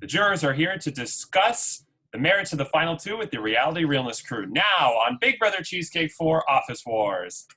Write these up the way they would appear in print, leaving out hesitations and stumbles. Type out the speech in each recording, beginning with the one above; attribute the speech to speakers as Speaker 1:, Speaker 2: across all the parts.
Speaker 1: The jurors are here to discuss the merits of the final two with the Reality Realness crew. Now on Big Brother Cheesecake 4 Office Wars.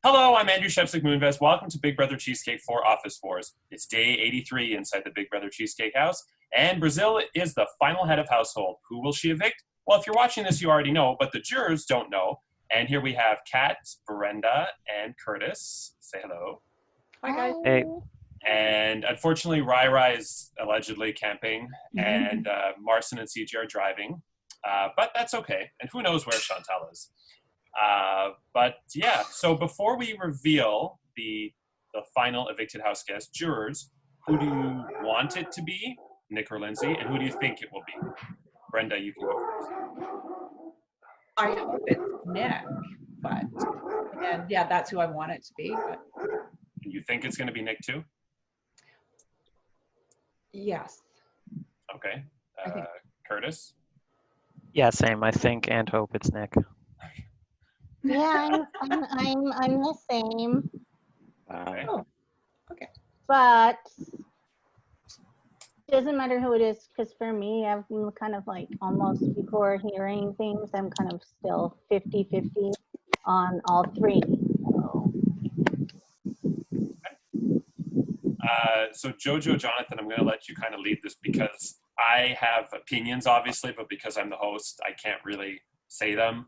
Speaker 1: Hello, I'm Andrew Shepsick Moonves. Welcome to Big Brother Cheesecake 4 Office Wars. It's day 83 inside the Big Brother Cheesecake house, and Brazil is the final head of household. Who will she evict? Well, if you're watching this, you already know, but the jurors don't know. And here we have Kat, Brenda, and Curtis. Say hello.
Speaker 2: Hi, guys.
Speaker 3: Hey.
Speaker 1: And unfortunately, Rai is allegedly camping, and Marcin and CG are driving. But that's okay. And who knows where Chantal is. But yeah, so before we reveal the final evicted house guest jurors, who do you want it to be, Nick or Lindsay, and who do you think it will be? Brenda, you can go first.
Speaker 2: I hope it's Nick, but again, yeah, that's who I want it to be. But
Speaker 1: And you think it's going to be Nick too?
Speaker 2: yes,
Speaker 1: Okay.
Speaker 2: I think-
Speaker 1: Curtis?
Speaker 3: Yeah, same. I think and hope it's Nick.
Speaker 4: Yeah, I'm the same,
Speaker 1: Okay.
Speaker 2: Oh, okay.
Speaker 4: but doesn't matter who it is, because for me, I'm kind of like almost before hearing things, I'm kind of still 50-50 on all three.
Speaker 1: So Jojo, Jonathan, I'm going to let you kind of lead this because I have opinions, obviously, but because I'm the host, I can't really say them.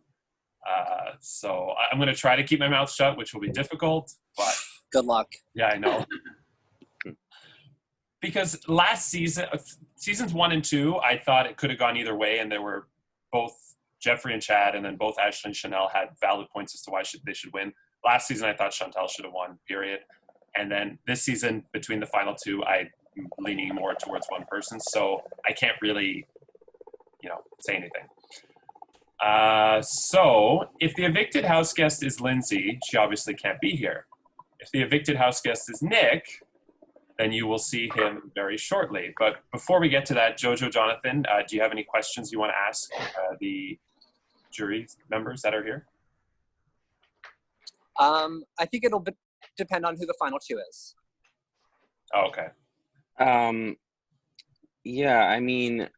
Speaker 1: So I'm going to try to keep my mouth shut, which will be difficult, but
Speaker 5: good luck.
Speaker 1: Yeah, I know. Because last season, seasons 1 and 2, I thought it could have gone either way, and there were both Jeffrey and Chad, and then both Ashley and Chanel had valid points as to why they should win. Last season, I thought Chantal should have won, period. And then this season, between the final two, I'm leaning more towards one person, so I can't really, say anything. So if the evicted house guest is Lindsay, she obviously can't be here. If the evicted house guest is Nick, then you will see him very shortly. But before we get to that, Jojo, Jonathan, do you have any questions you want to ask the jury members that are here?
Speaker 5: I think it'll depend on who the final two is.
Speaker 1: Oh, okay.
Speaker 6: Yeah, I mean,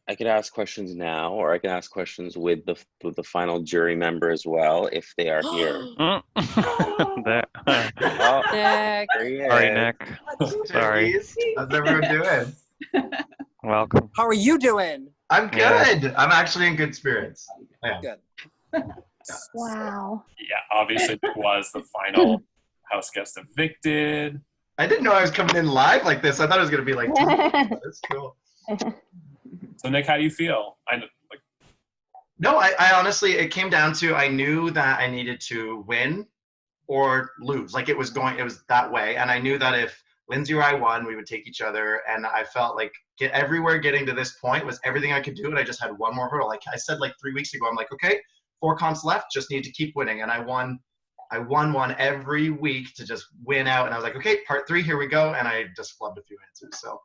Speaker 6: I could ask questions now, or I can ask questions with the final jury member as well, if they are here.
Speaker 3: There.
Speaker 6: Oh,
Speaker 5: Nick.
Speaker 6: there he is.
Speaker 3: Sorry, Nick. Sorry.
Speaker 7: Jeez. How's everyone doing?
Speaker 3: Welcome.
Speaker 5: How are you doing?
Speaker 7: I'm good. I'm actually in good spirits. Yeah.
Speaker 5: Good.
Speaker 4: Wow.
Speaker 1: Yeah, obviously Nick was the final house guest evicted.
Speaker 7: I didn't know I was coming in live like this. I thought it was going to be like, that's cool.
Speaker 1: So Nick, how do you feel?
Speaker 7: No, I honestly, it came down to, I knew that I needed to win or lose. Like it was that way. And I knew that if Lindsay or I won, we would take each other. And I felt like getting to this point was everything I could do. And I just had one more hurdle. Like I said, like 3 weeks ago, I'm like, okay, 4 comps left, just need to keep winning. And I won one every week to just win out. And I was like, okay, part 3, here we go. And I just flubbed a few answers. So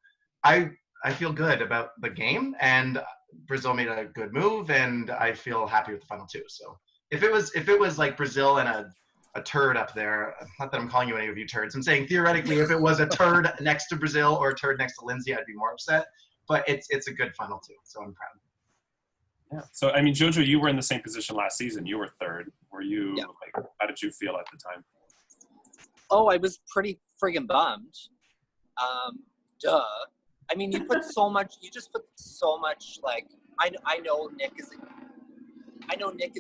Speaker 7: I feel good about the game, and Brazil made a good move, and I feel happy with the final two. So if it was like Brazil and a turd up there, not that I'm calling you any of you turds, I'm saying theoretically if it was a turd next to Brazil or a turd next to Lindsay, I'd be more upset. But it's a good final two, so I'm proud.
Speaker 1: Yeah. So I mean, Jojo, you were in the same position last season. You were third. Were you?
Speaker 5: Yeah.
Speaker 1: How did you feel at the time?
Speaker 5: Oh, I was pretty friggin' bummed. Duh. I mean, you just put so much, like, I know Nick is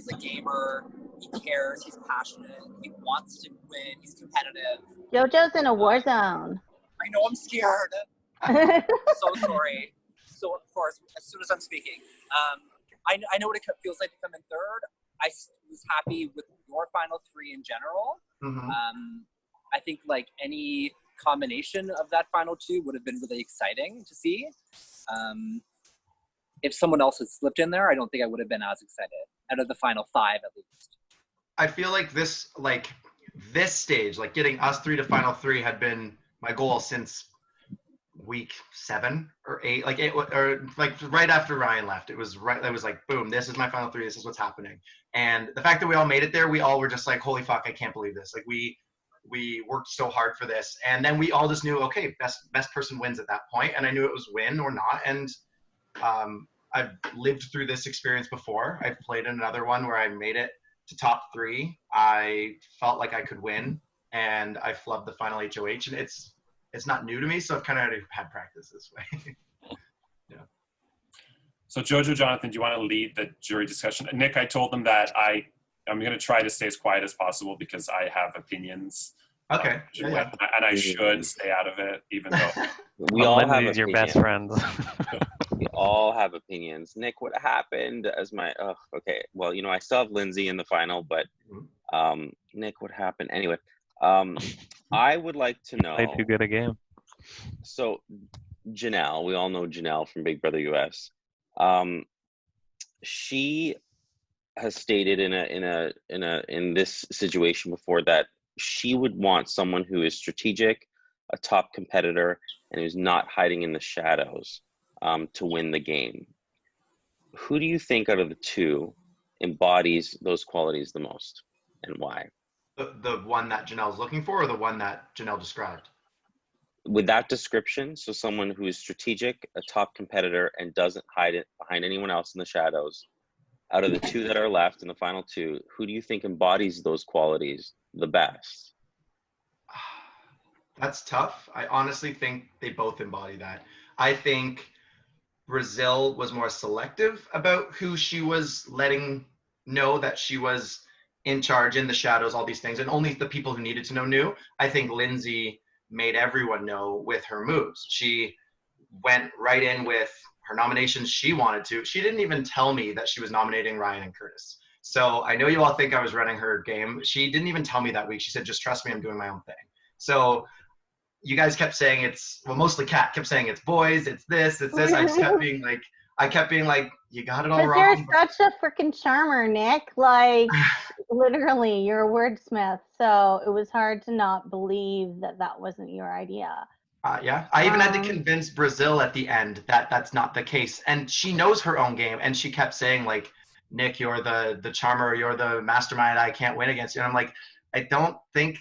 Speaker 5: a gamer. He cares. He's passionate. He wants to win. He's competitive.
Speaker 4: JoJo's in a war zone.
Speaker 5: I know I'm scared. I'm so sorry. So, of course, as soon as I'm speaking, I know what it feels like to come in third. I was happy with your final 3 in general.
Speaker 7: Mm-hmm.
Speaker 5: I think, like, any combination of that final two would have been really exciting to see. If someone else had slipped in there, I don't think I would have been as excited out of the final five at least.
Speaker 7: I feel like this stage, like getting us three to final three, had been my goal since week 7 or 8, or like right after Ryan left. It was like, boom, this is my final three. This is what's happening. And the fact that we all made it there, we all were just like, holy fuck, I can't believe this. Like we worked so hard for this. And then we all just knew, okay, best person wins at that point. And I knew it was win or not. And I've lived through this experience before. I've played in another one where I made it to top 3. I felt like I could win, and I flubbed the final HOH. And it's not new to me, so I've kind of already had practice this way. Yeah.
Speaker 1: So Jojo, Jonathan, do you want to lead the jury discussion? Nick, I told them that I'm going to try to stay as quiet as possible because I have opinions.
Speaker 7: Okay.
Speaker 1: And I should stay out of it, even though
Speaker 6: We all have
Speaker 3: Lindsay's your best
Speaker 6: opinions.
Speaker 3: friend.
Speaker 6: We all have opinions. Nick, what happened as my, okay. Well, I still have Lindsay in the final, but Nick, what happened? Anyway, I would like to know.
Speaker 3: Played too good a game.
Speaker 6: So Janelle, we all know Janelle from Big Brother US. She has stated in this situation before that she would want someone who is strategic, a top competitor, and who's not hiding in the shadows to win the game. Who do you think out of the two embodies those qualities the most, and why?
Speaker 7: The one that Janelle's looking for, or the one that Janelle described?
Speaker 6: With that description, so someone who is strategic, a top competitor, and doesn't hide it behind anyone else in the shadows. Out of the two that are left in the final two, who do you think embodies those qualities the best?
Speaker 7: That's tough. I honestly think they both embody that. I think Brazil was more selective about who she was letting know that she was in charge, in the shadows, all these things, and only the people who needed to know knew. I think Lindsay made everyone know with her moves. She went right in with her nominations she wanted to. She didn't even tell me that she was nominating Ryan and Curtis. So I know you all think I was running her game. She didn't even tell me that week. She said, just trust me, I'm doing my own thing. So you guys kept saying mostly Kat kept saying it's boys, it's this. I just kept being like, you got it all wrong.
Speaker 4: You're such a freaking charmer, Nick. Like, literally, you're a wordsmith. So it was hard to not believe that wasn't your idea.
Speaker 7: Yeah, I even had to convince Brazil at the end that that's not the case. And she knows her own game. And she kept saying, like, Nick, you're the charmer, you're the mastermind, I can't win against you. And I'm like, I don't think,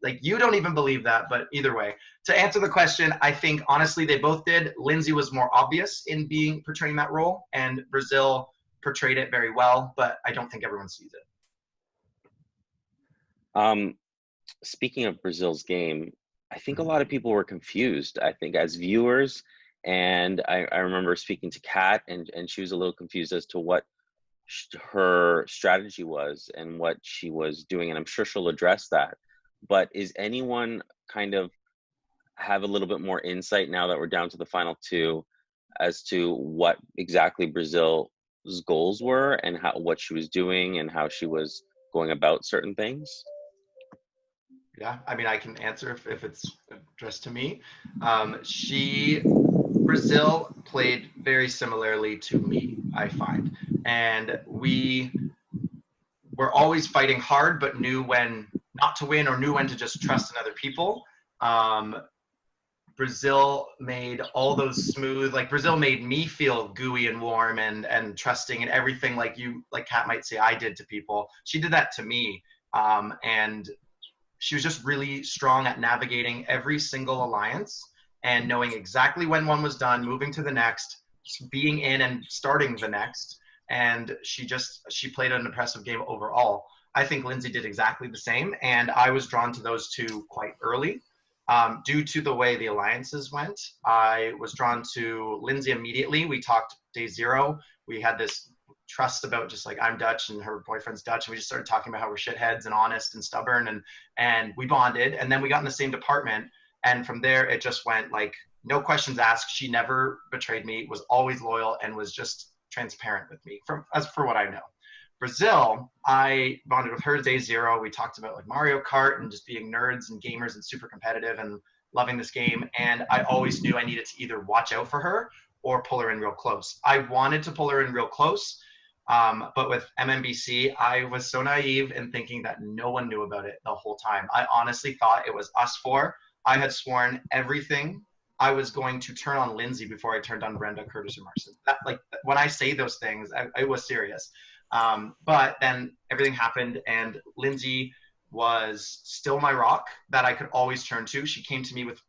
Speaker 7: like, you don't even believe that. But either way, to answer the question, I think, honestly, they both did. Lindsay was more obvious in portraying that role. And Brazil portrayed it very well. But I don't think everyone sees it.
Speaker 6: Speaking of Brazil's game, I think a lot of people were confused, I think, as viewers. And I remember speaking to Kat, and she was a little confused as to what her strategy was and what she was doing. And I'm sure she'll address that. But is anyone kind of have a little bit more insight now that we're down to the final two as to what exactly Brazil's goals were and what she was doing and how she was going about certain things?
Speaker 7: Yeah, I mean, I can answer if it's addressed to me. Brazil played very similarly to me, I find. And we were always fighting hard, but knew when not to win or knew when to just trust in other people. Brazil made all those smooth, like Brazil made me feel gooey and warm and trusting and everything like Kat might say I did to people. She did that to me. And she was just really strong at navigating every single alliance and knowing exactly when one was done, moving to the next, being in and starting the next. And she played an impressive game overall. I think Lindsay did exactly the same. And I was drawn to those two quite early. Due to the way the alliances went, I was drawn to Lindsay immediately. We talked day 0. We had this trust about just like I'm Dutch and her boyfriend's Dutch, and we just started talking about how we're shitheads and honest and stubborn, and we bonded, and then we got in the same department, and from there it just went like no questions asked. She never betrayed me, was always loyal, and was just transparent with me as for what I know. Brazil, I bonded with her day 0. We talked about like Mario Kart and just being nerds and gamers and super competitive, and loving this game, and I always knew I needed to either watch out for her or pull her in real close. I wanted to pull her in real close, but with MMBC, I was so naive in thinking that no one knew about it the whole time. I honestly thought it was us four. I had sworn everything I was going to turn on Lindsay before I turned on Brenda, Curtis, or Marson. Like when I say those things, I was serious. But then everything happened, and Lindsay was still my rock that I could always turn to. She came to me with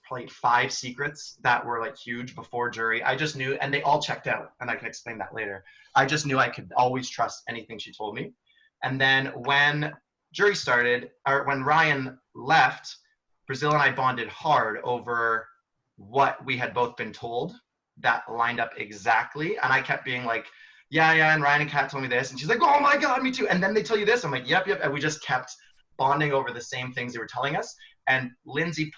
Speaker 7: probably 5 secrets that were like huge before jury. I just knew, and they all checked out, and I can explain that later. I just knew I could always trust anything she told me. And then when jury started, or when Ryan left, Brazil and I bonded hard over what we had both been told that lined up exactly. And I kept being like, yeah, and Ryan and Kat told me this. And she's like, oh my God, me too. And then they tell you this. I'm like, yep. And we just kept bonding over the same things they were telling us. And Lindsay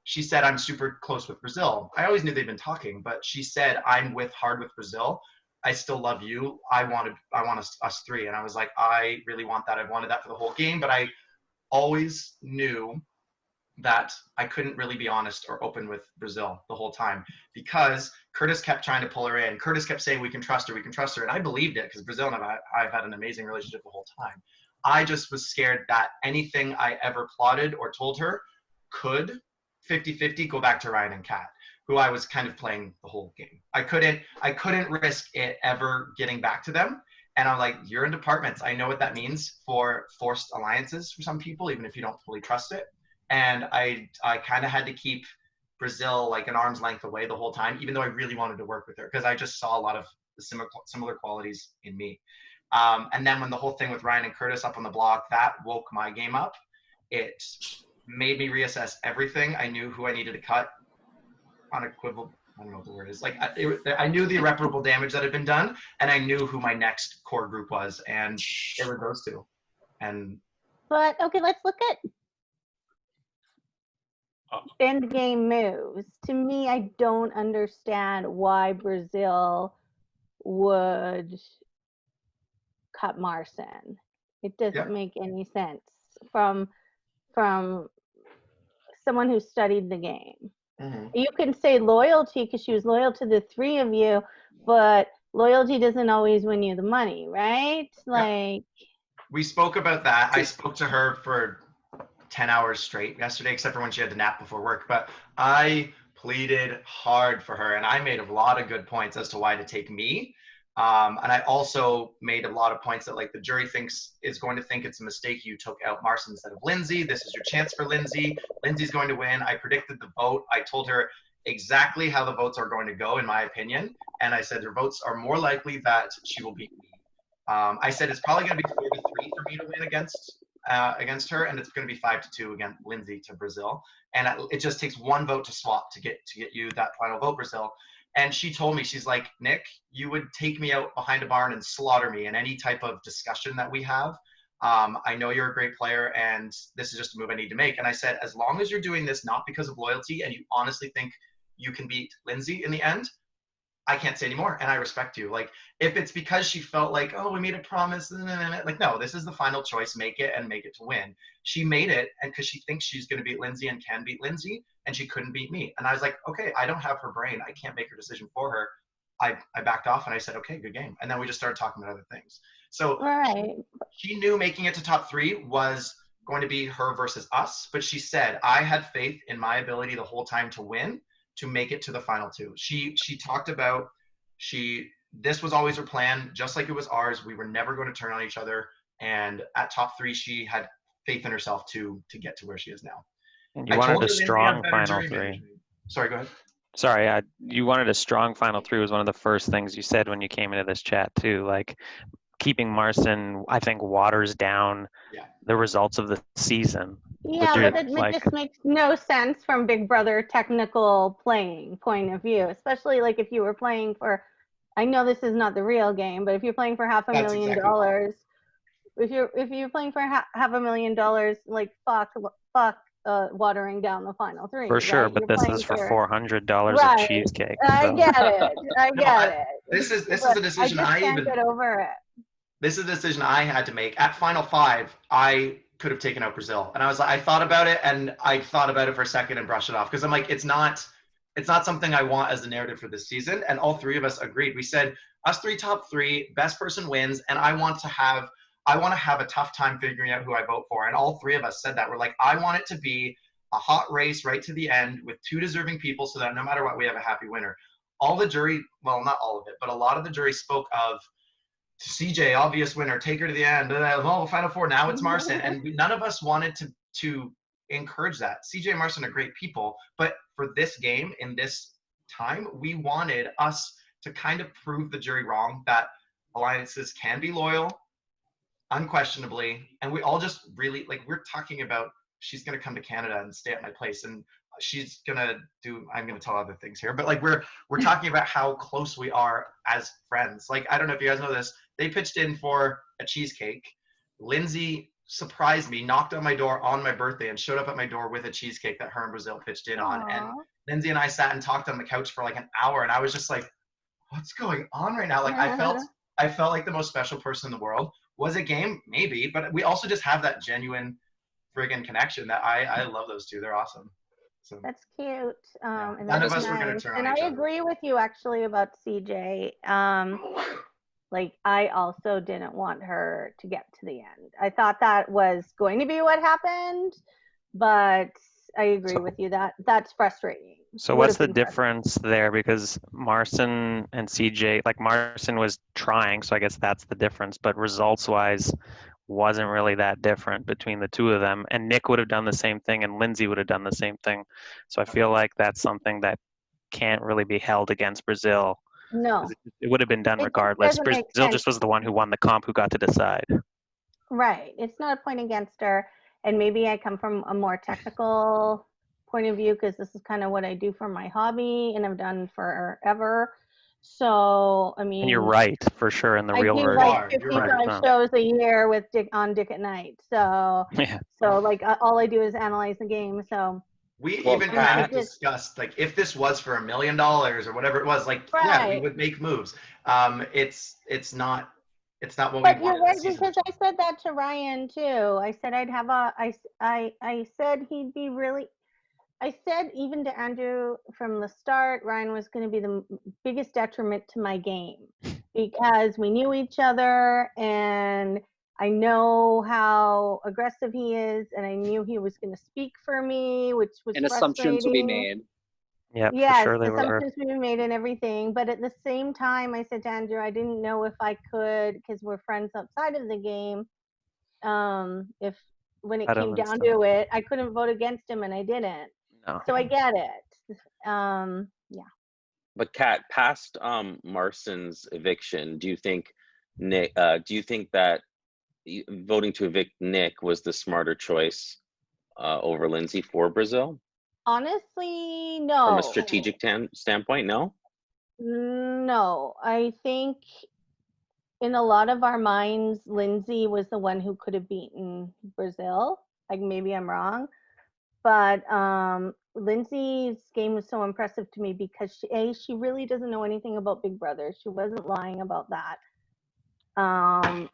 Speaker 7: she said, I'm super close with Brazil. I always knew they'd been talking, but she said, I'm hard with Brazil. I still love you. I want us 3. And I was like, I really want that. I've wanted that for the whole game, but I always knew that I couldn't really be honest or open with Brazil the whole time because Curtis kept trying to pull her in. Curtis kept saying, we can trust her. And I believed it because Brazil and I've had an amazing relationship the whole time. I just was scared that anything I ever plotted or told her could 50-50 go back to Ryan and Kat, who I was kind of playing the whole game. I couldn't risk it ever getting back to them. And I'm like, you're in departments. I know what that means for forced alliances for some people, even if you don't fully trust it. And I kind of had to keep Brazil like an arm's length away the whole time, even though I really wanted to work with her because I just saw a lot of the similar qualities in me. And then when the whole thing with Ryan and Curtis up on the block, that woke my game up. It made me reassess everything. I knew who I needed to cut unequivocal. I don't know what the word is. Like I knew the irreparable damage that had been done, and I knew who my next core group was, and it were those 2.
Speaker 4: But okay, let's look at end game moves. To me, I don't understand why Brazil would cut Marson. It doesn't make any sense from someone who studied the game. Mm-hmm. You can say loyalty because she was loyal to the 3 of you, but loyalty doesn't always win you the money, right? Like
Speaker 7: we spoke about that. I spoke to her for 10 hours straight yesterday, except for when she had to nap before work. But I pleaded hard for her, and I made a lot of good points as to why to take me. And I also made a lot of points that like the jury is going to think it's a mistake you took out Marson instead of Lindsay. This is your chance for Lindsay. Lindsay's going to win. I predicted the vote. I told her exactly how the votes are going to go, in my opinion. And I said her votes are more likely that she will beat me. I said it's probably going to be 4-3 for me to win against her, and it's going to be 5-2 against Lindsay to Brazil. And it just takes 1 vote to swap to get you that final vote, Brazil. And she told me, she's like, Nick, you would take me out behind a barn and slaughter me in any type of discussion that we have. I know you're a great player, and this is just a move I need to make. And I said, as long as you're doing this not because of loyalty and you honestly think you can beat Lindsay in the end, I can't say anymore, and I respect you. Like, if it's because she felt like, oh, we made a promise, like, no, this is the final choice. Make it and make it to win. She made it, and because she thinks she's going to beat Lindsay and can beat Lindsay, and she couldn't beat me. And I was like, okay, I don't have her brain. I can't make her decision for her. I backed off, and I said, okay, good game. And then we just started talking about other things. So she knew making it to top 3 was going to be her versus us, but she said, I had faith in my ability the whole time to win, to make it to the final 2. She talked about this was always her plan, just like it was ours. We were never going to turn on each other. And at top 3, she had faith in herself to get to where she is now.
Speaker 3: And you wanted a strong final 3.
Speaker 7: Sorry, go ahead.
Speaker 3: Sorry, you wanted a strong final 3 was one of the first things you said when you came into this chat too. Like keeping Marson, I think, waters down the results of the season.
Speaker 4: Yeah, but it just makes no sense from Big Brother technical playing point of view, especially like if you were playing for, I know this is not the real game, but if you're playing for $500,000, if you're playing for $500,000, like fuck watering down the final 3.
Speaker 3: For sure,
Speaker 4: right?
Speaker 3: but
Speaker 4: You're
Speaker 3: this is for $400
Speaker 4: right.
Speaker 3: of cheesecake.
Speaker 4: So. I get it.
Speaker 7: This is a decision
Speaker 4: I just can't get over it.
Speaker 7: This is a decision I had to make. At Final 5, I could have taken out Brazil. And I was like, I thought about it, and I thought about it for a second and brushed it off, because I'm like, it's not something I want as the narrative for this season. And all three of us agreed. We said, us three, top three, best person wins. And I want to have a tough time figuring out who I vote for. And all three of us said that. We're like, I want it to be a hot race right to the end with two deserving people, so that no matter what, we have a happy winner. All the jury, well, not all of it, but a lot of the jury spoke of CJ, obvious winner, take her to the end. Oh, Final Four, now it's Marson. And none of us wanted to encourage that. CJ and Marson are great people, but for this game, in this time, we wanted us to kind of prove the jury wrong, that alliances can be loyal, unquestionably. And we all just really, like, we're talking about, she's going to come to Canada and stay at my place, and she's going to do, I'm going to tell other things here, but like we're talking about how close we are as friends. Like, I don't know if you guys know this, they pitched in for a cheesecake. Lindsay surprised me, knocked on my door on my birthday, and showed up at my door with a cheesecake that her and Brazil pitched in on. And Lindsay and I sat and talked on the couch for like an hour, and I was just like, what's going on right now? Like, I felt like the most special person in the world. Was it game? Maybe, but we also just have that genuine friggin' connection that I love those two. They're awesome. So
Speaker 4: that's cute. And
Speaker 7: none of
Speaker 4: that's
Speaker 7: us were going to
Speaker 4: nice.
Speaker 7: turn
Speaker 4: And
Speaker 7: on each
Speaker 4: I
Speaker 7: other.
Speaker 4: agree with you actually about CJ. Like, I also didn't want her to get to the end. I thought that was going to be what happened, but I agree with you that that's frustrating.
Speaker 3: So what's the difference there? Because Marson and CJ, like Marson was trying, so I guess that's the difference, but results-wise wasn't really that different between the two of them. And Nick would have done the same thing, and Lindsay would have done the same thing. So I feel like that's something that can't really be held against Brazil.
Speaker 4: No.
Speaker 3: It would have been done regardless. Brazil just was the one who won the comp, who got to decide.
Speaker 4: Right. It's not a point against her. And maybe I come from a more technical point of view, because this is kind of what I do for my hobby and I've done forever. So, I mean,
Speaker 3: and you're right, for sure, in the real version.
Speaker 4: I do like 55 shows a year with Dick at Night. So,
Speaker 3: yeah.
Speaker 4: So like all I do is analyze the game. So
Speaker 7: we even kind of discussed, like, if this was for $1 million or whatever it was, like, yeah, we would make moves. It's not what we wanted.
Speaker 4: But you're right, because I said that to Ryan too. I said I'd have I said he'd be really. I said even to Andrew from the start, Ryan was going to be the biggest detriment to my game, because we knew each other and I know how aggressive he is, and I knew he was going to speak for me, which was
Speaker 5: and assumptions would be made.
Speaker 3: Yeah,
Speaker 4: yes,
Speaker 3: for sure they
Speaker 4: assumptions would be made and everything. But at the same time, I said to Andrew, I didn't know if I could, because we're friends outside of the game. If when it came down to it, I couldn't vote against him, and I didn't.
Speaker 3: No.
Speaker 4: So I get it. Yeah.
Speaker 6: But Kat, past Marson's eviction, do you think that voting to evict Nick was the smarter choice over Lindsay for Brazil?
Speaker 4: Honestly, no.
Speaker 6: From a strategic standpoint, no?
Speaker 4: No. I think in a lot of our minds, Lindsay was the one who could have beaten Brazil. Like, maybe I'm wrong. But Lindsay's game was so impressive to me because she really doesn't know anything about Big Brother. She wasn't lying about that.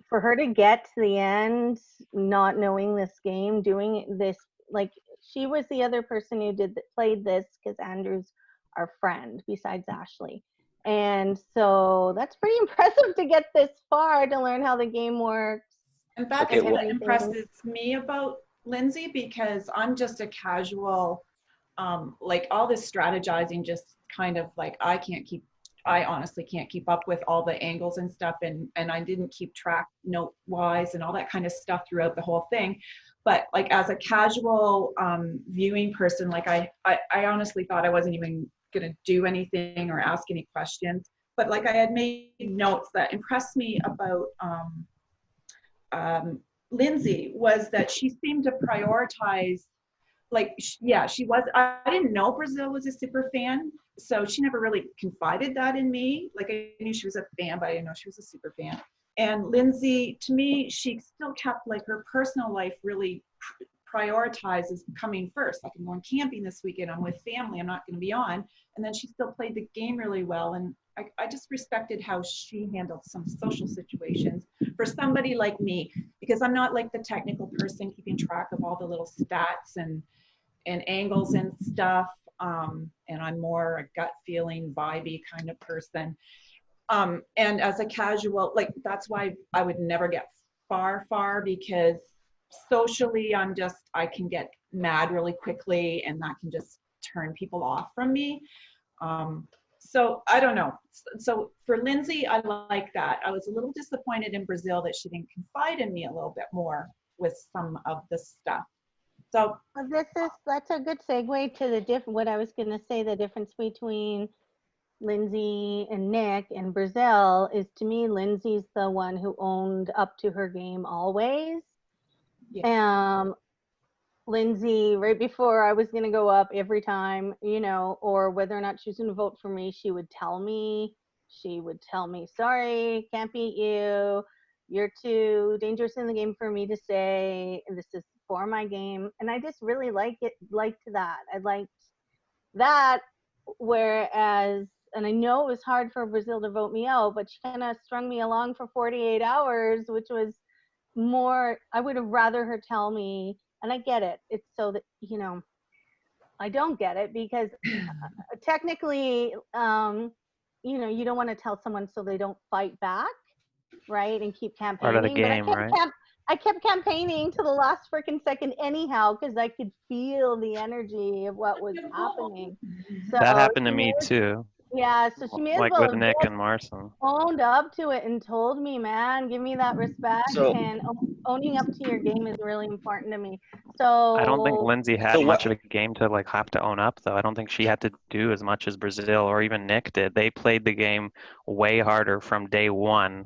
Speaker 4: For her to get to the end, not knowing this game, doing this, like, she was the other person who played this, because Andrew's our friend besides Ashley. And so that's pretty impressive to get this far, to learn how the game works.
Speaker 2: In fact, what impresses me about Lindsay, because I'm just a casual, like, all this strategizing, just kind of like, I honestly can't keep up with all the angles and stuff, and I didn't keep track note wise and all that kind of stuff throughout the whole thing. But like, as a casual viewing person, like I honestly thought I wasn't even gonna do anything or ask any questions. But like, I had made notes that impressed me about Lindsay, was that she seemed to prioritize, like, she was, I didn't know Brazil was a super fan, so she never really confided that in me. Like, I knew she was a fan, but I didn't know she was a super fan. And Lindsay, to me, she still kept, like, her personal life really prioritize as coming first. Like, I'm going camping this weekend, I'm with family, I'm not going to be on. And then she still played the game really well. And I just respected how she handled some social situations for somebody like me, because I'm not like the technical person keeping track of all the little stats and angles and stuff. And I'm more a gut feeling, vibey kind of person. And as a casual, like, that's why I would never get far, because socially I can get mad really quickly, and that can just turn people off from me. So I don't know. So for Lindsay, I like that. I was a little disappointed in Brazil that she didn't confide in me a little bit more with some of the stuff. So
Speaker 4: that's a good segue to what I was going to say. The difference between Lindsay and Nick in Brazil is, to me, Lindsay's the one who owned up to her game always. Yeah. Lindsay, right before I was going to go up every time, or whether or not she was going to vote for me, she would tell me, sorry, can't beat you. You're too dangerous in the game for me to say. This is for my game. And I just really liked that. I liked that. Whereas, and I know it was hard for Brazil to vote me out, but she kind of strung me along for 48 hours, which was more, I would have rather her tell me. And I get it. It's so that, I don't get it because technically, you don't want to tell someone so they don't fight back, right? And keep campaigning.
Speaker 3: Part of the game, right?
Speaker 4: I kept campaigning to the last freaking second anyhow, because I could feel the energy of what was happening. So
Speaker 3: that happened to me too.
Speaker 4: Yeah, so she may as
Speaker 3: like
Speaker 4: well
Speaker 3: with Nick and Marson.
Speaker 4: Owned up to it and told me, man, give me that respect. And owning up to your game is really important to me. So
Speaker 3: I don't think Lindsay had much of a game to have to own up, though. I don't think she had to do as much as Brazil or even Nick did. They played the game way harder from day one.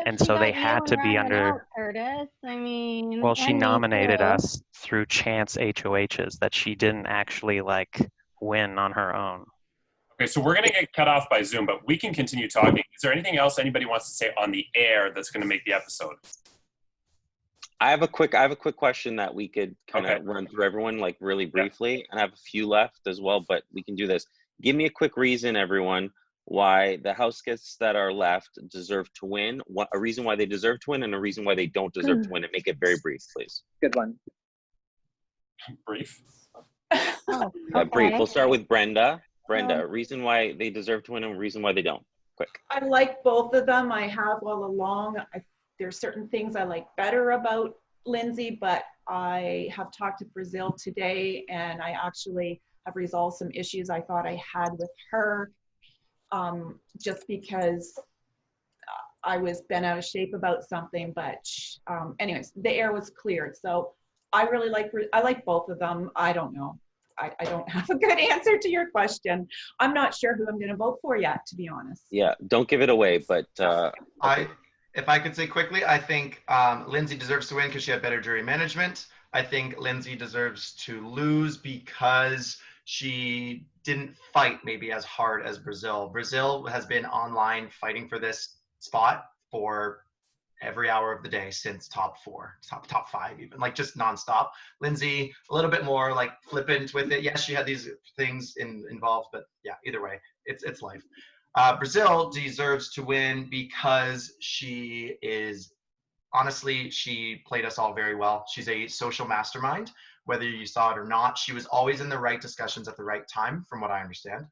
Speaker 3: And so they had to be under.
Speaker 4: Out, Curtis. I mean,
Speaker 3: well, she nominated us through chance HOHs that she didn't actually win on her own.
Speaker 1: Okay, so we're going to get cut off by Zoom, but we can continue talking. Is there anything else anybody wants to say on the air that's going to make the episode?
Speaker 6: I have a quick question that we could kind of run through everyone really briefly, and I have a few left as well, but we can do this. Give me a quick reason, everyone, why the house guests that are left deserve to win, a reason why they deserve to win, and a reason why they don't deserve to win, and make it very brief, please.
Speaker 5: Good one.
Speaker 1: Brief?
Speaker 6: Brief. We'll start with Brenda. Reason why they deserve to win and reason why they don't. Quick.
Speaker 2: I like both of them. I have all along. There's certain things I like better about Lindsay, but I have talked to Brazil today, and I actually have resolved some issues I thought I had with her, just because I was bent out of shape about something. But anyways, the air was cleared. So I like both of them. I don't know. I don't have a good answer to your question. I'm not sure who I'm going to vote for yet, to be honest.
Speaker 6: Yeah, don't give it away, but
Speaker 7: if I could say quickly, I think Lindsay deserves to win because she had better jury management. I think Lindsay deserves to lose because she didn't fight maybe as hard as Brazil. Brazil has been online fighting for this spot for every hour of the day since top 5 even, just nonstop. Lindsay, a little bit more flippant with it. Yes, she had these things involved, but yeah, either way, it's life. Brazil deserves to win because she played us all very well. She's a social mastermind, whether you saw it or not. She was always in the right discussions at the right time, from what I understand.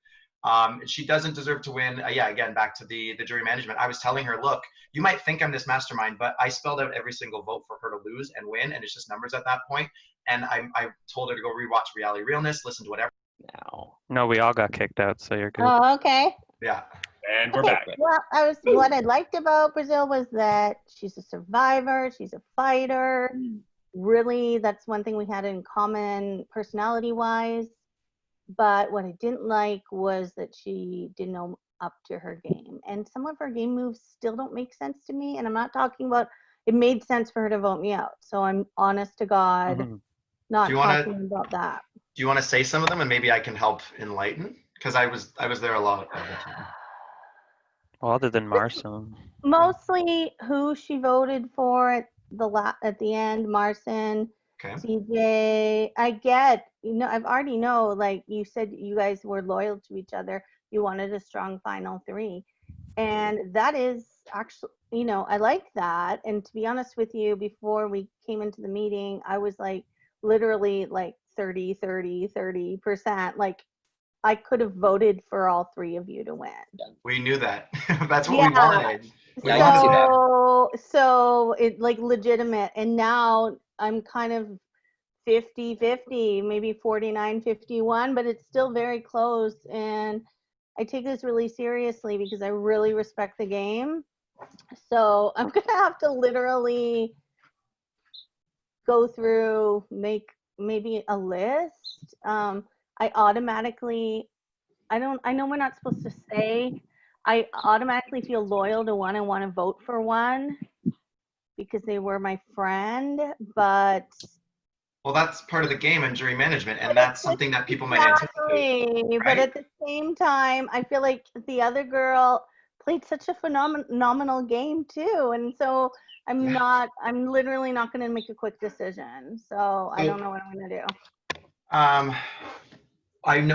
Speaker 7: She doesn't deserve to win. Again, back to the jury management. I was telling her, look, you might think I'm this mastermind, but I spelled out every single vote for her to lose and win, and it's just numbers at that point. And I told her to go rewatch Reality Realness, listen to whatever.
Speaker 3: No, we all got kicked out, so you're good.
Speaker 4: Oh, okay.
Speaker 7: Yeah.
Speaker 1: And we're back.
Speaker 4: Well, what I liked about Brazil was that she's a survivor, she's a fighter. Really, that's one thing we had in common personality-wise. But what I didn't like was that she didn't own up to her game. And some of her game moves still don't make sense to me. And I'm not talking about, it made sense for her to vote me out. So I'm honest to God, not talking about that.
Speaker 7: Do you want to say some of them and maybe I can help enlighten? Because I was there a lot of the time.
Speaker 3: Well, other than Marson.
Speaker 4: Mostly who she voted for at the end, Marson.
Speaker 7: Okay.
Speaker 4: CJ, I get, I've already know, like you said, you guys were loyal to each other. You wanted a strong final three. And that is actually, I like that. And to be honest with you, before we came into the meeting, I was like literally like 30%. Like I could have voted for all three of you to win.
Speaker 7: We knew that. That's what we wanted.
Speaker 4: So it like legitimate. And now I'm kind of 50-50, maybe 49-51, but it's still very close. And I take this really seriously because I really respect the game. So I'm going to have to literally go through, make maybe a list. I automatically, I know we're not supposed to say, I automatically feel loyal to one and want to vote for one because they were my friend, but
Speaker 7: well, that's part of the game and jury management, and that's something that people might anticipate. Right?
Speaker 4: But at the same time, I feel like the other girl played such a phenomenal game too, and so I'm literally not going to make a quick decision. So I don't know what I'm going to
Speaker 7: do.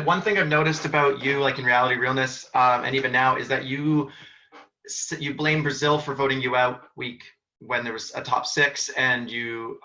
Speaker 7: One thing I've noticed about you, like in Reality Realness, and even now, is that you blame Brazil for voting you out week when there was a top 6, and you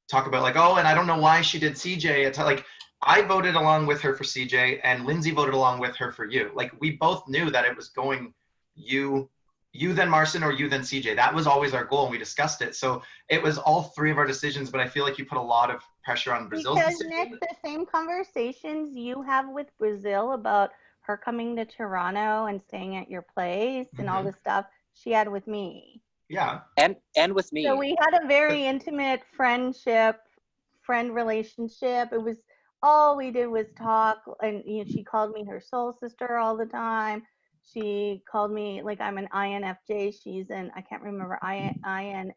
Speaker 7: talk about like, oh, and I don't know why she did CJ. It's like I voted along with her for CJ, and Lindsay voted along with her for you. Like we both knew that it was going you then Marcin, or you then CJ. That was always our goal, and we discussed it. So it was all 3 of our decisions, but I feel like you put a lot of pressure on Brazil's decision.
Speaker 4: Nick, the same conversations you have with Brazil about her coming to Toronto and staying at your place and all this stuff, she had with me.
Speaker 7: Yeah.
Speaker 5: And with me.
Speaker 4: So we had a very intimate friend relationship. It was all we did was talk, and she called me her soul sister all the time. She called me like I'm an INFJ. She's an, I can't remember, INTP,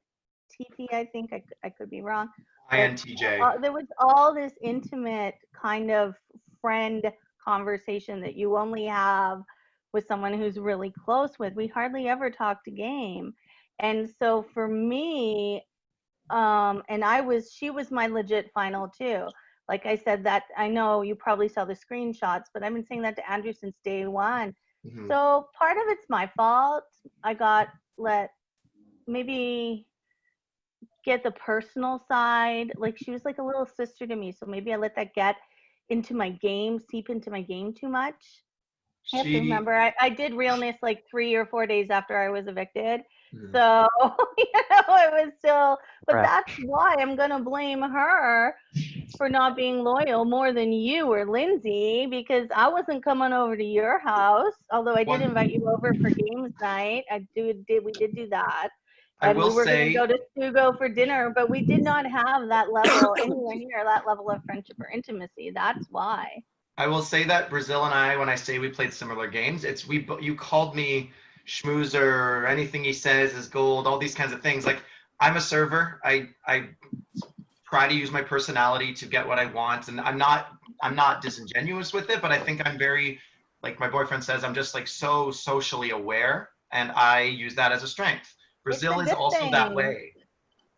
Speaker 4: I think. I could be wrong.
Speaker 7: INTJ.
Speaker 4: There was all this intimate kind of friend conversation that you only have with someone who's really close with. We hardly ever talked a game. And so for me, she was my legit final too. Like I said, that I know you probably saw the screenshots, but I've been saying that to Andrew since day one. So part of it's my fault. I maybe get the personal side. Like she was like a little sister to me. So maybe I let that get into my game, seep into my game too much. I have to remember, I did realness like 3 or 4 days after I was evicted. So, it was still, but that's why I'm going to blame her for not being loyal more than you or Lindsay, because I wasn't coming over to your house, although I did invite you over for games night. We did do that. And we were going to go to Sugo for dinner, but we did not have that level, anywhere near that level of friendship or intimacy. That's why.
Speaker 7: I will say that Brazil and I, when I say we played similar games, you called me schmoozer, or anything he says is gold, all these kinds of things. Like I'm a server. I try to use my personality to get what I want, and I'm not disingenuous with it, but I think I'm very, like my boyfriend says, I'm just like so socially aware, and I use that as a strength. Brazil is also that way.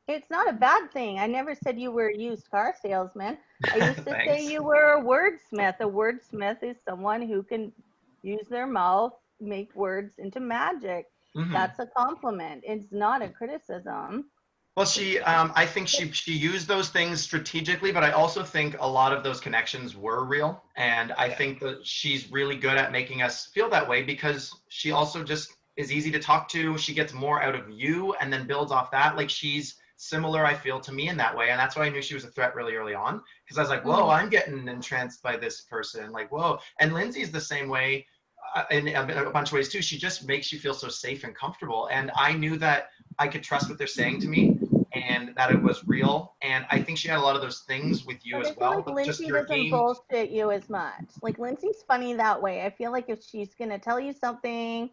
Speaker 4: It's not a bad thing. I never said you were a used car salesman. I used to say you were a wordsmith. A wordsmith is someone who can use their mouth, make words into magic. That's a compliment. It's not a criticism.
Speaker 7: Well, I think she used those things strategically, but I also think a lot of those connections were real. And I think that she's really good at making us feel that way, because she also just is easy to talk to. She gets more out of you and then builds off that. Like she's similar, I feel, to me in that way. And that's why I knew she was a threat really early on, because I was like, whoa, I'm getting entranced by this person. Like, whoa. And Lindsay's the same way in a bunch of ways too. She just makes you feel so safe and comfortable. And I knew that I could trust what they're saying to me and that it was real. And I think she had a lot of those things with you as well.
Speaker 4: Like Lindsay doesn't bullshit you as much. Like Lindsay's funny that way. I feel like if she's going to tell you something,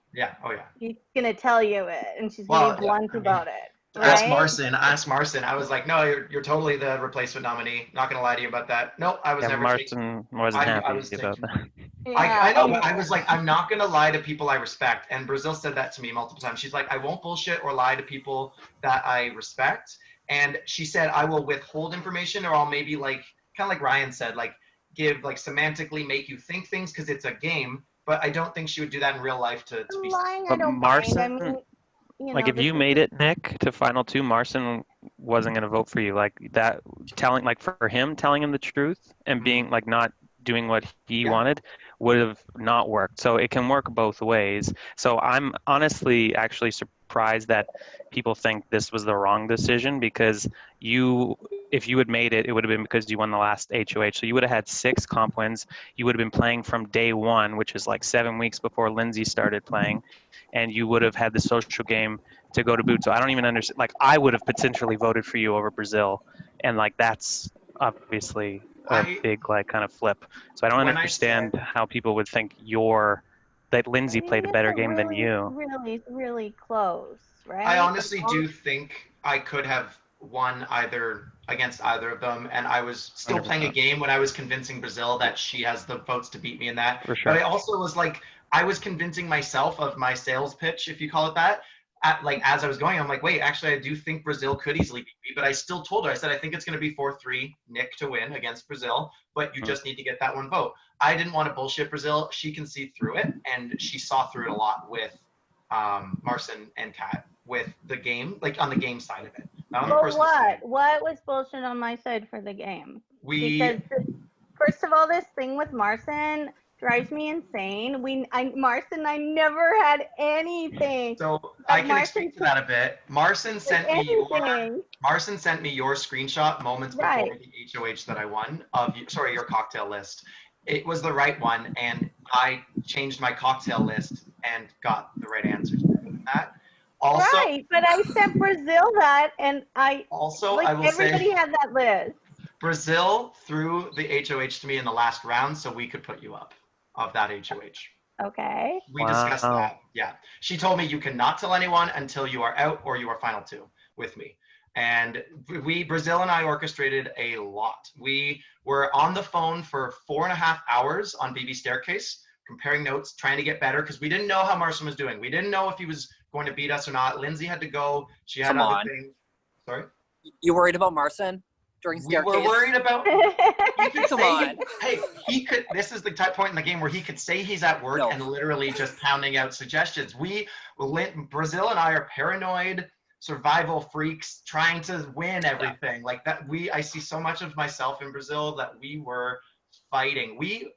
Speaker 4: she's going to tell you it, and she's going to be blunt about it. Right?
Speaker 7: Ask Marcin. I was like, no, you're totally the replacement nominee. Not going to lie to you about that. No, I was never.
Speaker 3: Marcin wasn't happy about that.
Speaker 7: I know, but I was like, I'm not going to lie to people I respect. And Brazil said that to me multiple times. She's like, I won't bullshit or lie to people that I respect. And she said, I will withhold information, or I'll maybe like, kind of like Ryan said, like give, like semantically make you think things because it's a game. But I don't think she would do that in real life to be.
Speaker 4: Lying, I
Speaker 3: But
Speaker 4: don't mind. I
Speaker 3: Marson,
Speaker 4: mean, you
Speaker 3: like
Speaker 4: know,
Speaker 3: if you made it, Nick, to final two, Marson wasn't going to vote for you. Like that, telling, like for him, telling him the truth and being like not doing what he wanted would have not worked. So it can work both ways. So I'm honestly actually surprised that people think this was the wrong decision, because if you had made it, it would have been because you won the last HOH. So you would have had 6 comp wins. You would have been playing from day one, which is like 7 weeks before Lindsay started playing, and you would have had the social game to go to boot. So I don't even understand. Like I would have potentially voted for you over Brazil, and like that's obviously a big like kind of flip. So I don't understand how people would think that Lindsay played a better game than you.
Speaker 4: Really, really close, right?
Speaker 7: I honestly do think I could have won against either of them, and I was still
Speaker 3: 100%.
Speaker 7: playing a game when I was convincing Brazil that she has the votes to beat me in that.
Speaker 3: For sure.
Speaker 7: But I also was like, I was convincing myself of my sales pitch, if you call it that. As I was going, I'm like, wait, actually, I do think Brazil could easily beat me. But I still told her, I said, I think it's going to be 4-3 Nick to win against Brazil, but you just need to get that one vote. I didn't want to bullshit Brazil. She can see through it, and she saw through it a lot with Marson and Kat with the game, like on the game side of it. Not on the personal side.
Speaker 4: What was bullshit on my side for the game? Because first of all, this thing with Marson drives me insane. Marson, I never had anything.
Speaker 7: So I can speak to that a bit. Marson sent me your screenshot moments before the HOH that I won your cocktail list. It was the right one, and I changed my cocktail list and got the right answers. That also,
Speaker 4: right, but I sent Brazil that, and I will everybody
Speaker 7: say,
Speaker 4: had that list.
Speaker 7: Brazil threw the HOH to me in the last round, so we could put you up of that HOH.
Speaker 4: Okay.
Speaker 7: We discussed that. Yeah. She told me you cannot tell anyone until you are out or you are final two with me. And Brazil and I orchestrated a lot. We were on the phone for 4.5 hours on BB Staircase, comparing notes, trying to get better, because we didn't know how Marson was doing. We didn't know if he was going to beat us or not. Lindsay had to go. She had other things. Sorry?
Speaker 5: You worried about Marson during Staircase?
Speaker 7: We were worried about... He could... This is the point in the game where he could say he's at work and literally just pounding out suggestions. Brazil and I are paranoid survival freaks trying to win everything. Like that, I see so much of myself in Brazil that we were fighting. We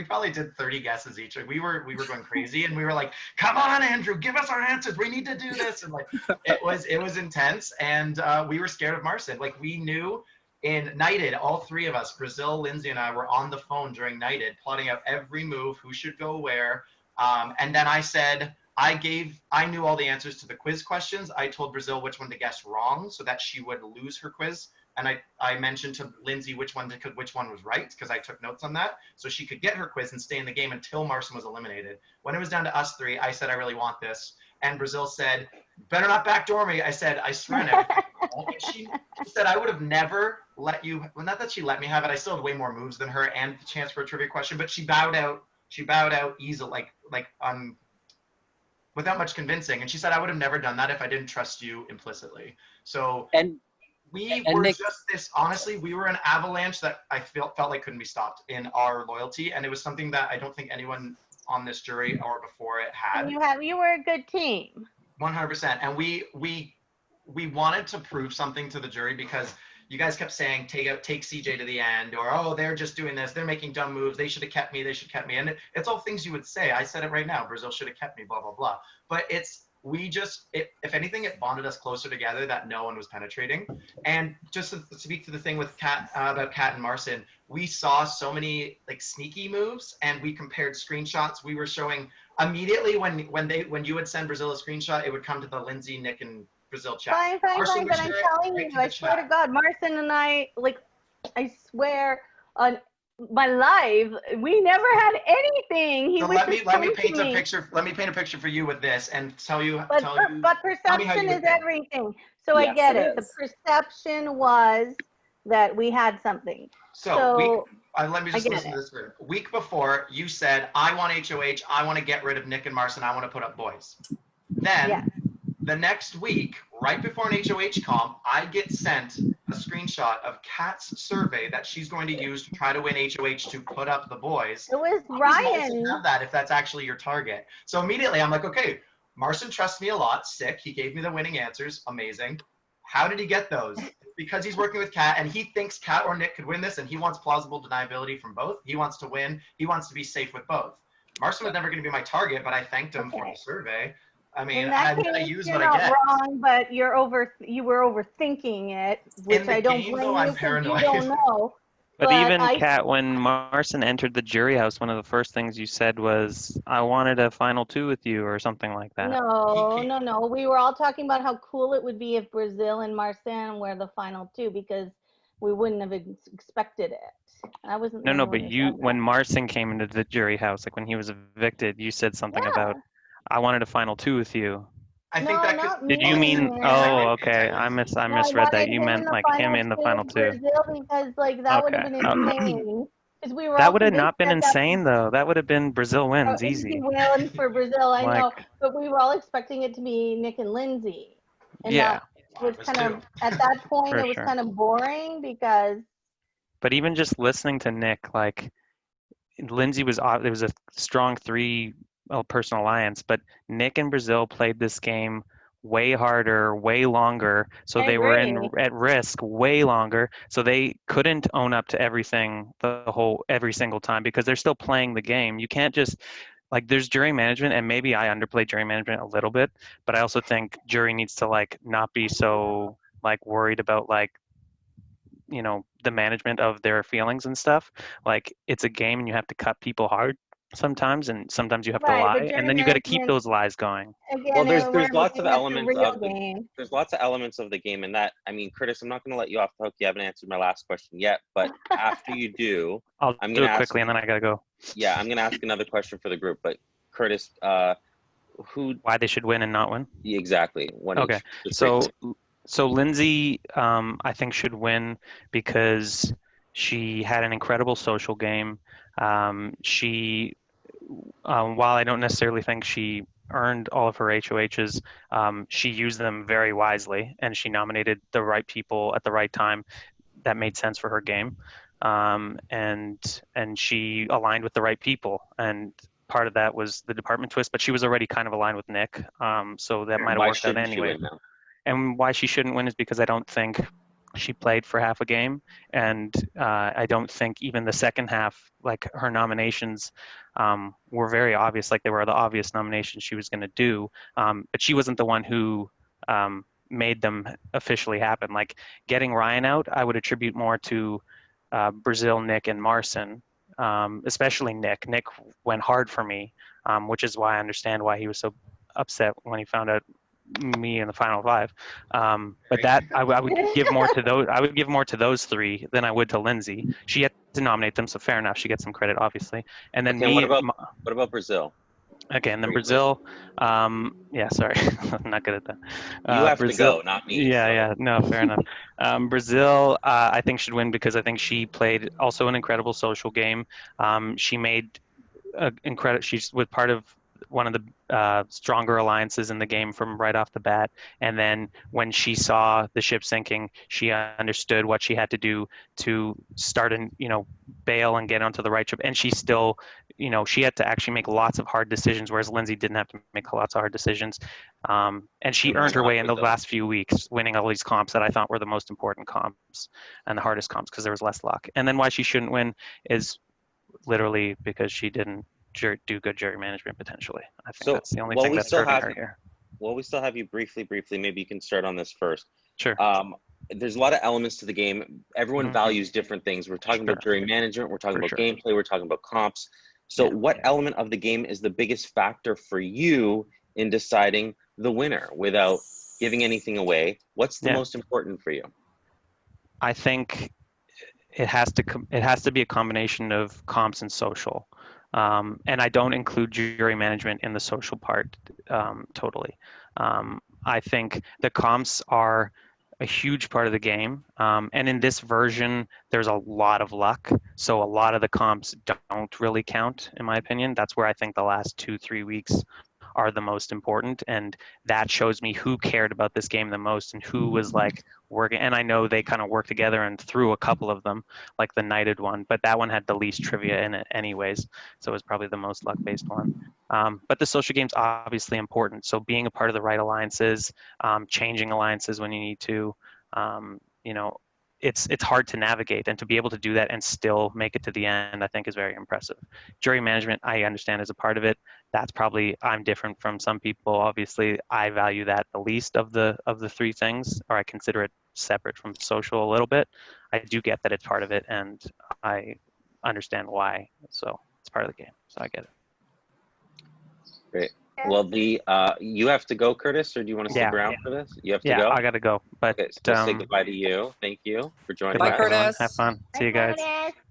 Speaker 7: probably did 30 guesses each. We were going crazy, and we were like, "Come on, Andrew, give us our answers. We need to do this." And like, it was intense, and we were scared of Marson. Like we knew in Knighted, all 3 of us, Brazil, Lindsay, and I were on the phone during Knighted, plotting out every move, who should go where. And then I said, I knew all the answers to the quiz questions. I told Brazil which one to guess wrong so that she would lose her quiz. And I mentioned to Lindsay which one was right, because I took notes on that, so she could get her quiz and stay in the game until Marson was eliminated. When it was down to us 3, I said, I really want this. And Brazil said, better not backdoor me. I said, I swear on everything. And she said, I would have never let you, well, not that she let me have it. I still had way more moves than her and the chance for a trivia question, but she bowed out easily, without much convincing. And she said, I would have never done that if I didn't trust you implicitly. So we were an avalanche that I felt like couldn't be stopped in our loyalty. And it was something that I don't think anyone on this jury or before it had.
Speaker 4: And you were a good team.
Speaker 7: 100%. And we wanted to prove something to the jury, because you guys kept saying, take CJ to the end, or, oh, they're just doing this. They're making dumb moves. They should have kept me. They should have kept me. And it's all things you would say. I said it right now. Brazil should have kept me, blah, blah, blah. But if anything, it bonded us closer together that no one was penetrating. And just to speak to the thing with about Kat and Marson, we saw so many like sneaky moves, and we compared screenshots. We were showing immediately when you would send Brazil a screenshot, it would come to the Lindsay, Nick, and Brazil chat.
Speaker 4: Fine, but I'm telling you, I swear to God, Marson and I swear on my life, we never had anything. Let me
Speaker 7: paint a picture for you with this and tell you.
Speaker 4: But perception is everything. So yes, I get it. The perception was that we had something.
Speaker 7: So let me just listen to this. Week before, you said, I want HOH. I want to get rid of Nick and Marson. I want to put up boys. Then The next week, right before an HOH comp, I get sent a screenshot of Kat's survey that she's going to use to try to win HOH to put up the boys.
Speaker 4: It was
Speaker 7: How does Marcin
Speaker 4: Ryan.
Speaker 7: have that if that's actually your target? So immediately I'm like, okay, Marcin trusts me a lot. Sick. He gave me the winning answers. Amazing. How did he get those? Because he's working with Kat and he thinks Kat or Nick could win this and he wants plausible deniability from both. He wants to win. He wants to be safe with both. Marcin was never going to be my target, but I thanked him for the survey. I mean,
Speaker 4: In that
Speaker 7: I
Speaker 4: case,
Speaker 7: use
Speaker 4: you're
Speaker 7: what I
Speaker 4: not
Speaker 7: get.
Speaker 4: wrong, but you were overthinking it, which
Speaker 7: the
Speaker 4: I don't
Speaker 7: game,
Speaker 4: blame
Speaker 7: though,
Speaker 4: you
Speaker 7: I'm
Speaker 4: because
Speaker 7: paranoid.
Speaker 4: you don't know.
Speaker 3: But even Kat, when Marcin entered the jury house, one of the first things you said was, "I wanted a final two with you," or something like that.
Speaker 4: No. We were all talking about how cool it would be if Brazil and Marcin were the final two because we wouldn't have expected it. I wasn't.
Speaker 3: No, but when Marcin came into the jury house, like when he was evicted, you said something about, "I wanted a final two with you."
Speaker 7: I think that could.
Speaker 3: Did you mean? Oh, okay. I misread that. You meant like him in the final two.
Speaker 4: Brazil because like that would have been insane. Because we were
Speaker 3: that
Speaker 4: all
Speaker 3: would have not been
Speaker 4: convinced
Speaker 3: insane though. That would have been Brazil wins
Speaker 4: easy
Speaker 3: easy.
Speaker 4: win for Brazil. I
Speaker 3: Like,
Speaker 4: know, but we were all expecting it to be Nick and Lindsay, and
Speaker 3: yeah,
Speaker 4: that was kind of at that point it was kind of boring because.
Speaker 3: But even just listening to Nick, like Lindsay was, it was a strong three-person alliance, but Nick and Brazil played this game way harder, way longer, so they were at risk way longer, so they couldn't own up to everything every single time because they're still playing the game. You can't just like there's jury management, and maybe I underplay jury management a little bit, but I also think jury needs to like not be so like worried about like the management of their feelings and stuff. Like it's a game and you have to cut people hard sometimes, and sometimes you have to lie, and then you got to keep those lies going.
Speaker 4: Again,
Speaker 6: well, there's lots of elements of
Speaker 4: game.
Speaker 6: There's lots of elements of the game, and that, I mean, Curtis, I'm not going to let you off the hook. You haven't answered my last question yet, but after you do,
Speaker 3: I'm do it quickly, and then I gotta go.
Speaker 6: Yeah, I'm gonna ask another question for the group, but Curtis,
Speaker 3: why they should win and not win?
Speaker 6: Exactly.
Speaker 3: Okay, so Lindsay, I think should win because she had an incredible social game. She, while I don't necessarily think she earned all of her HOHs, she used them very wisely, and she nominated the right people at the right time that made sense for her game, and she aligned with the right people. And part of that was the department twist, but she was already kind of aligned with Nick, so that might have worked out anyway. And why she shouldn't win is because I don't think she played for half a game, and I don't think even the second half, like her nominations were very obvious, like they were the obvious nominations she was going to do, but she wasn't the one who made them officially happen. Like getting Ryan out, I would attribute more to Brazil, Nick, and Marcin, especially Nick. Nick went hard for me, which is why I understand why he was so upset when he found out me in the final five, but that I would give more to those. I would give more to those three than I would to Lindsay. She had to nominate them, so fair enough. She gets some credit, obviously. And then
Speaker 6: what about Brazil?
Speaker 3: Okay, and then Brazil. Yeah, sorry, I'm not good at that.
Speaker 6: You have
Speaker 3: Brazil,
Speaker 6: to go, not me.
Speaker 3: Yeah, no, fair enough. Brazil, I think should win because I think she played also an incredible social game. She made She's with part of one of the stronger alliances in the game from right off the bat. And then when she saw the ship sinking, she understood what she had to do to start and, bail and get onto the right ship. And she still, she had to actually make lots of hard decisions, whereas Lindsay didn't have to make lots of hard decisions. And she earned her way in the last few weeks, winning all these comps that I thought were the most important comps and the hardest comps because there was less luck. And then why she shouldn't win is literally because she didn't do good jury management potentially. I think that's the only thing that's hurting her here.
Speaker 6: Well, we still have you briefly. Maybe you can start on this first.
Speaker 3: Sure.
Speaker 6: There's a lot of elements to the game. Everyone values different things. We're talking about jury management. We're talking about gameplay. We're talking about comps. So what element of the game is the biggest factor for you in deciding the winner without giving anything away? What's the most important for you?
Speaker 3: I think it has to be a combination of comps and social. And I don't include jury management in the social part totally. I think the comps are a huge part of the game. And in this version, there's a lot of luck. So a lot of the comps don't really count, in my opinion. That's where I think the last 2-3 weeks are the most important, and that shows me who cared about this game the most and who was like working. And I know they kind of worked together and threw a couple of them, like the Knighted one, but that one had the least trivia in it anyways, so it was probably the most luck-based one. But the social game's obviously important, so being a part of the right alliances, changing alliances when you need to, you know, it's hard to navigate, and to be able to do that and still make it to the end, I think is very impressive. Jury management, I understand, is a part of it. That's probably, I'm different from some people. Obviously, I value that the least of the three things, or I consider it separate from social a little bit. I do get that it's part of it, and I understand why. So it's part of the game. So I get it.
Speaker 6: Great. Well, you have to go, Curtis, or do you want to stick around for this? You have to go?
Speaker 3: Yeah, I got to go. But
Speaker 6: okay, so say goodbye to you. Thank you for joining
Speaker 5: Bye,
Speaker 6: us.
Speaker 5: Curtis.
Speaker 3: Have fun. See you guys.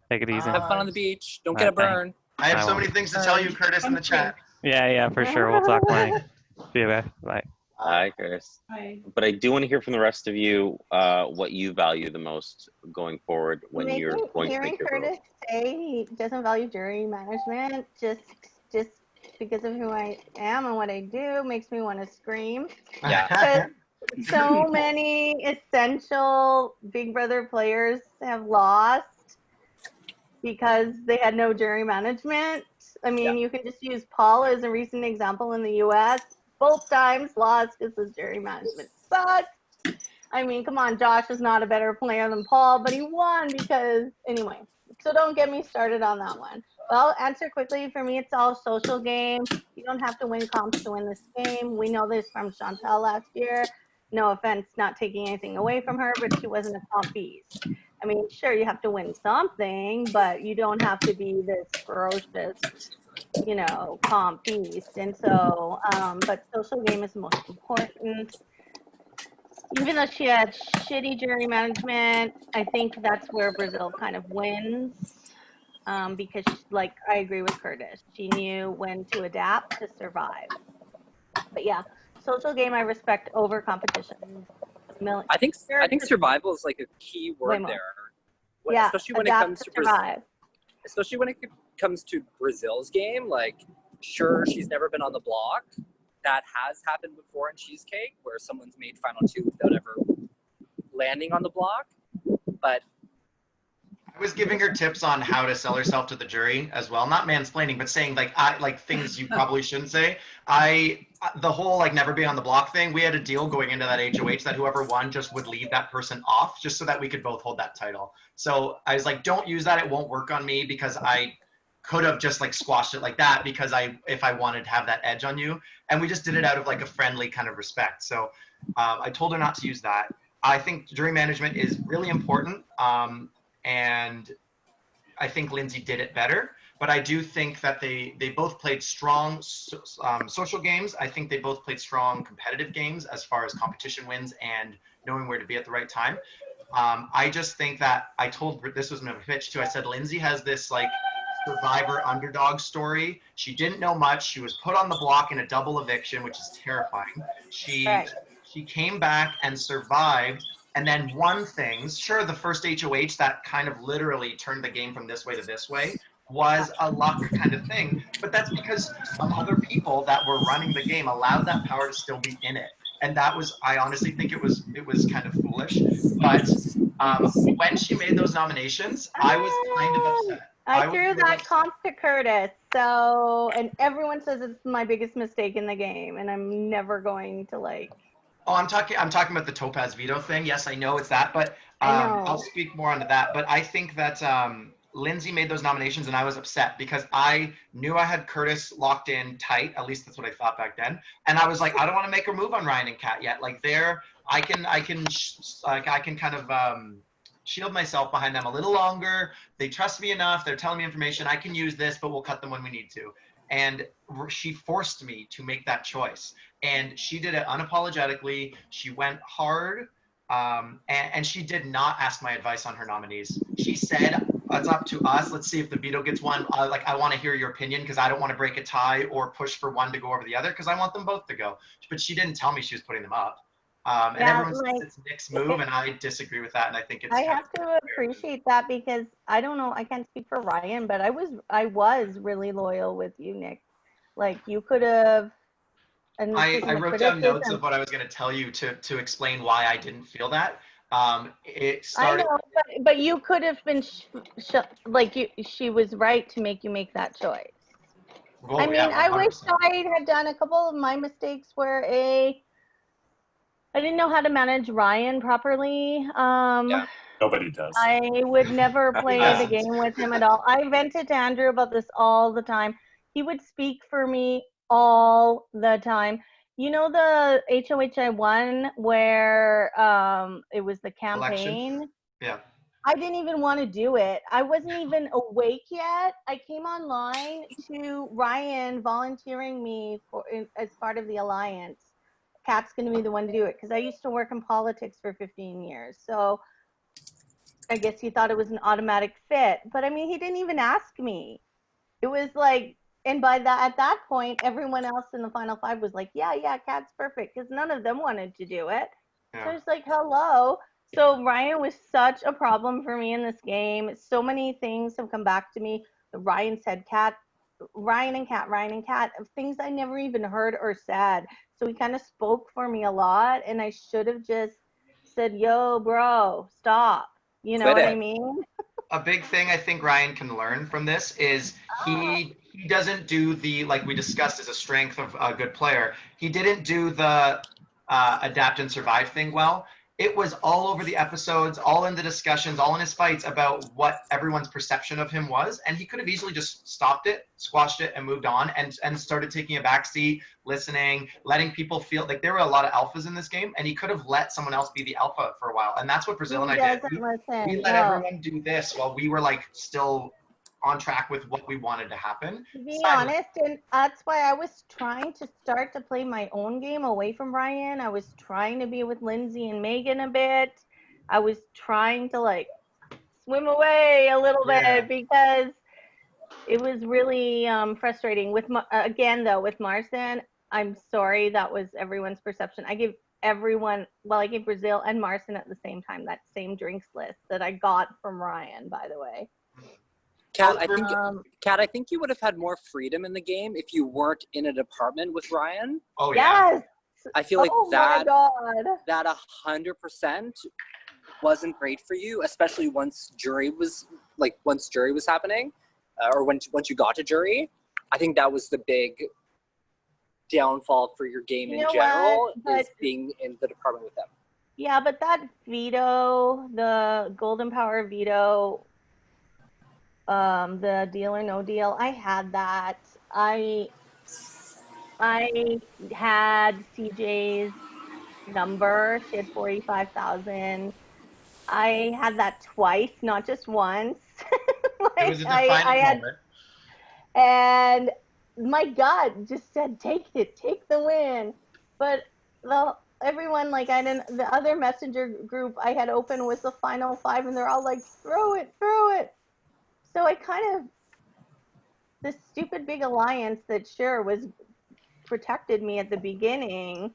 Speaker 3: Take it easy.
Speaker 5: Have fun on the beach. Don't get a burn.
Speaker 7: I have so many things to tell you, Curtis, in the chat.
Speaker 3: Yeah, for sure. We'll talk plenty. See you guys. Bye.
Speaker 6: Bye, Curtis.
Speaker 2: Bye.
Speaker 6: But I do want to hear from the rest of you what you value the most going forward when you're going to make your
Speaker 4: Curtis
Speaker 6: vote.
Speaker 4: say he doesn't value jury management just because of who I am and what I do makes me want to scream.
Speaker 5: Yeah.
Speaker 4: So many essential Big Brother players have lost because they had no jury management. I mean, you can just use Paul as a recent example in the US. Both times lost because his jury management sucked. I mean, come on, Josh is not a better player than Paul, but he won because, anyway. So don't get me started on that one. Well, answer quickly. For me, it's all social game. You don't have to win comps to win this game. We know this from Chantal last year. No offense, not taking anything away from her, but she wasn't a comp beast. I mean, sure, you have to win something, but you don't have to be this ferocious, you know, comp beast. And so, but social game is the most important. Even though she had shitty jury management, I think that's where Brazil kind of wins. Because, like, I agree with Curtis. She knew when to adapt to survive. But yeah, social game I respect over competition.
Speaker 5: I think survival is like a key word there.
Speaker 4: Yeah,
Speaker 5: especially when it comes to
Speaker 4: survive.
Speaker 5: Especially when it comes to Brazil's game. Like, sure, she's never been on the block. That has happened before in Cheesecake, where someone's made final two without ever landing on the block. But
Speaker 7: I was giving her tips on how to sell herself to the jury as well. Not mansplaining, but saying like things you probably shouldn't say. The whole like never be on the block thing, we had a deal going into that HOH that whoever won just would leave that person off just so that we could both hold that title. So I was like, don't use that. It won't work on me because I could have just like squashed it like that because if I wanted to have that edge on you. And we just did it out of like a friendly kind of respect. So I told her not to use that. I think jury management is really important. And I think Lindsay did it better, but I do think that they both played strong social games. I think they both played strong competitive games as far as competition wins and knowing where to be at the right time. I just think that this was my pitch too. I said, Lindsay has this like survivor underdog story. She didn't know much. She was put on the block in a double eviction, which is terrifying. She came back and survived and then won things. Sure, the first HOH that kind of literally turned the game from this way to this way was a luck kind of thing. But that's because some other people that were running the game allowed that power to still be in it. And that was, I honestly think it was kind of foolish. But when she made those nominations, I was kind of upset.
Speaker 4: I threw that comp to Curtis. So, and everyone says it's my biggest mistake in the game, and I'm never going to like.
Speaker 7: Oh, I'm talking about the Topaz veto thing. Yes, I know it's that, but I'll speak more onto that. But I think that Lindsay made those nominations, and I was upset because I knew I had Curtis locked in tight. At least that's what I thought back then. And I was like, I don't want to make her move on Ryan and Kat yet. Like I can kind of shield myself behind them a little longer. They trust me enough. They're telling me information. I can use this, but we'll cut them when we need to. And she forced me to make that choice. And she did it unapologetically. She went hard. And she did not ask my advice on her nominees. She said, it's up to us. Let's see if the veto gets one. I want to hear your opinion because I don't want to break a tie or push for one to go over the other because I want them both to go. But she didn't tell me she was putting them up. And everyone says it's Nick's move, and I disagree with that. And I think it's.
Speaker 4: I have to appreciate that because I don't know. I can't speak for Ryan, but I was really loyal with you, Nick. Like you could have And this isn't
Speaker 7: I
Speaker 4: a
Speaker 7: wrote down notes
Speaker 4: criticism.
Speaker 7: of what I was going to tell you to explain why I didn't feel that. It
Speaker 4: I
Speaker 7: started.
Speaker 4: know, but you could have been like she was right to make you make that choice.
Speaker 7: Oh,
Speaker 4: I mean,
Speaker 7: yeah,
Speaker 4: I wish
Speaker 7: 100%.
Speaker 4: I had done a couple of my mistakes where I didn't know how to manage Ryan properly.
Speaker 5: Yeah.
Speaker 1: Nobody does.
Speaker 4: I would never play the
Speaker 7: doesn't.
Speaker 4: game with him at all. I vented to Andrew about this all the time. He would speak for me all the time. You know the HOH I won where it was the
Speaker 7: Election.
Speaker 4: campaign?
Speaker 7: Yeah.
Speaker 4: I didn't even want to do it. I wasn't even awake yet. I came online to Ryan volunteering me as part of the alliance. Kat's going to be the one to do it because I used to work in politics for 15 years. So I guess he thought it was an automatic fit. But I mean, he didn't even ask me. It was like, and at that point, everyone else in the final five was like, yeah, Kat's perfect because none of them wanted to do it.
Speaker 7: Yeah.
Speaker 4: So I was like, hello. So Ryan was such a problem for me in this game. So many things have come back to me. Ryan said Ryan and Kat, of things I never even heard or said. So he kind of spoke for me a lot, and I should have just said, yo, bro, stop. You know
Speaker 5: Quit
Speaker 4: what I
Speaker 5: it.
Speaker 4: mean?
Speaker 7: A big thing I think Ryan can learn from this is he doesn't do the, like we discussed as a strength of a good player, he didn't do the adapt and survive thing well. It was all over the episodes, all in the discussions, all in his fights about what everyone's perception of him was, and he could have easily just stopped it, squashed it, and moved on, and started taking a backseat, listening, letting people feel like there were a lot of alphas in this game, and he could have let someone else be the alpha for a while, and that's what Brazil and I did. We let everyone do this while we were like still on track with what we wanted to happen.
Speaker 4: To be honest, and that's why I was trying to start to play my own game away from Ryan. I was trying to be with Lindsay and Megan a bit. I was trying to like swim away a little bit because it was really frustrating. With again though, with Marcin, I'm sorry that was everyone's perception. I gave I gave Brazil and Marcin at the same time that same drinks list that I got from Ryan, by the way.
Speaker 5: Kat, I think you would have had more freedom in the game if you weren't in a department with Ryan.
Speaker 7: Oh yeah.
Speaker 4: Yes.
Speaker 5: I feel like
Speaker 4: that
Speaker 5: 100% wasn't great for you, especially once jury was happening, or once you got to jury. I think that was the big downfall for your game in general, is being in the department with them.
Speaker 4: Yeah, but that veto, the Golden Power veto, the deal or no deal, I had that. I had CJ's number. She had 45,000. I had that twice, not just once.
Speaker 7: It was a defining moment.
Speaker 4: And my gut just said, take it, take the win. But everyone, like, the other messenger group I had open was the final five, and they're all like, throw it. So I kind of, this stupid big alliance that sure was protected me at the beginning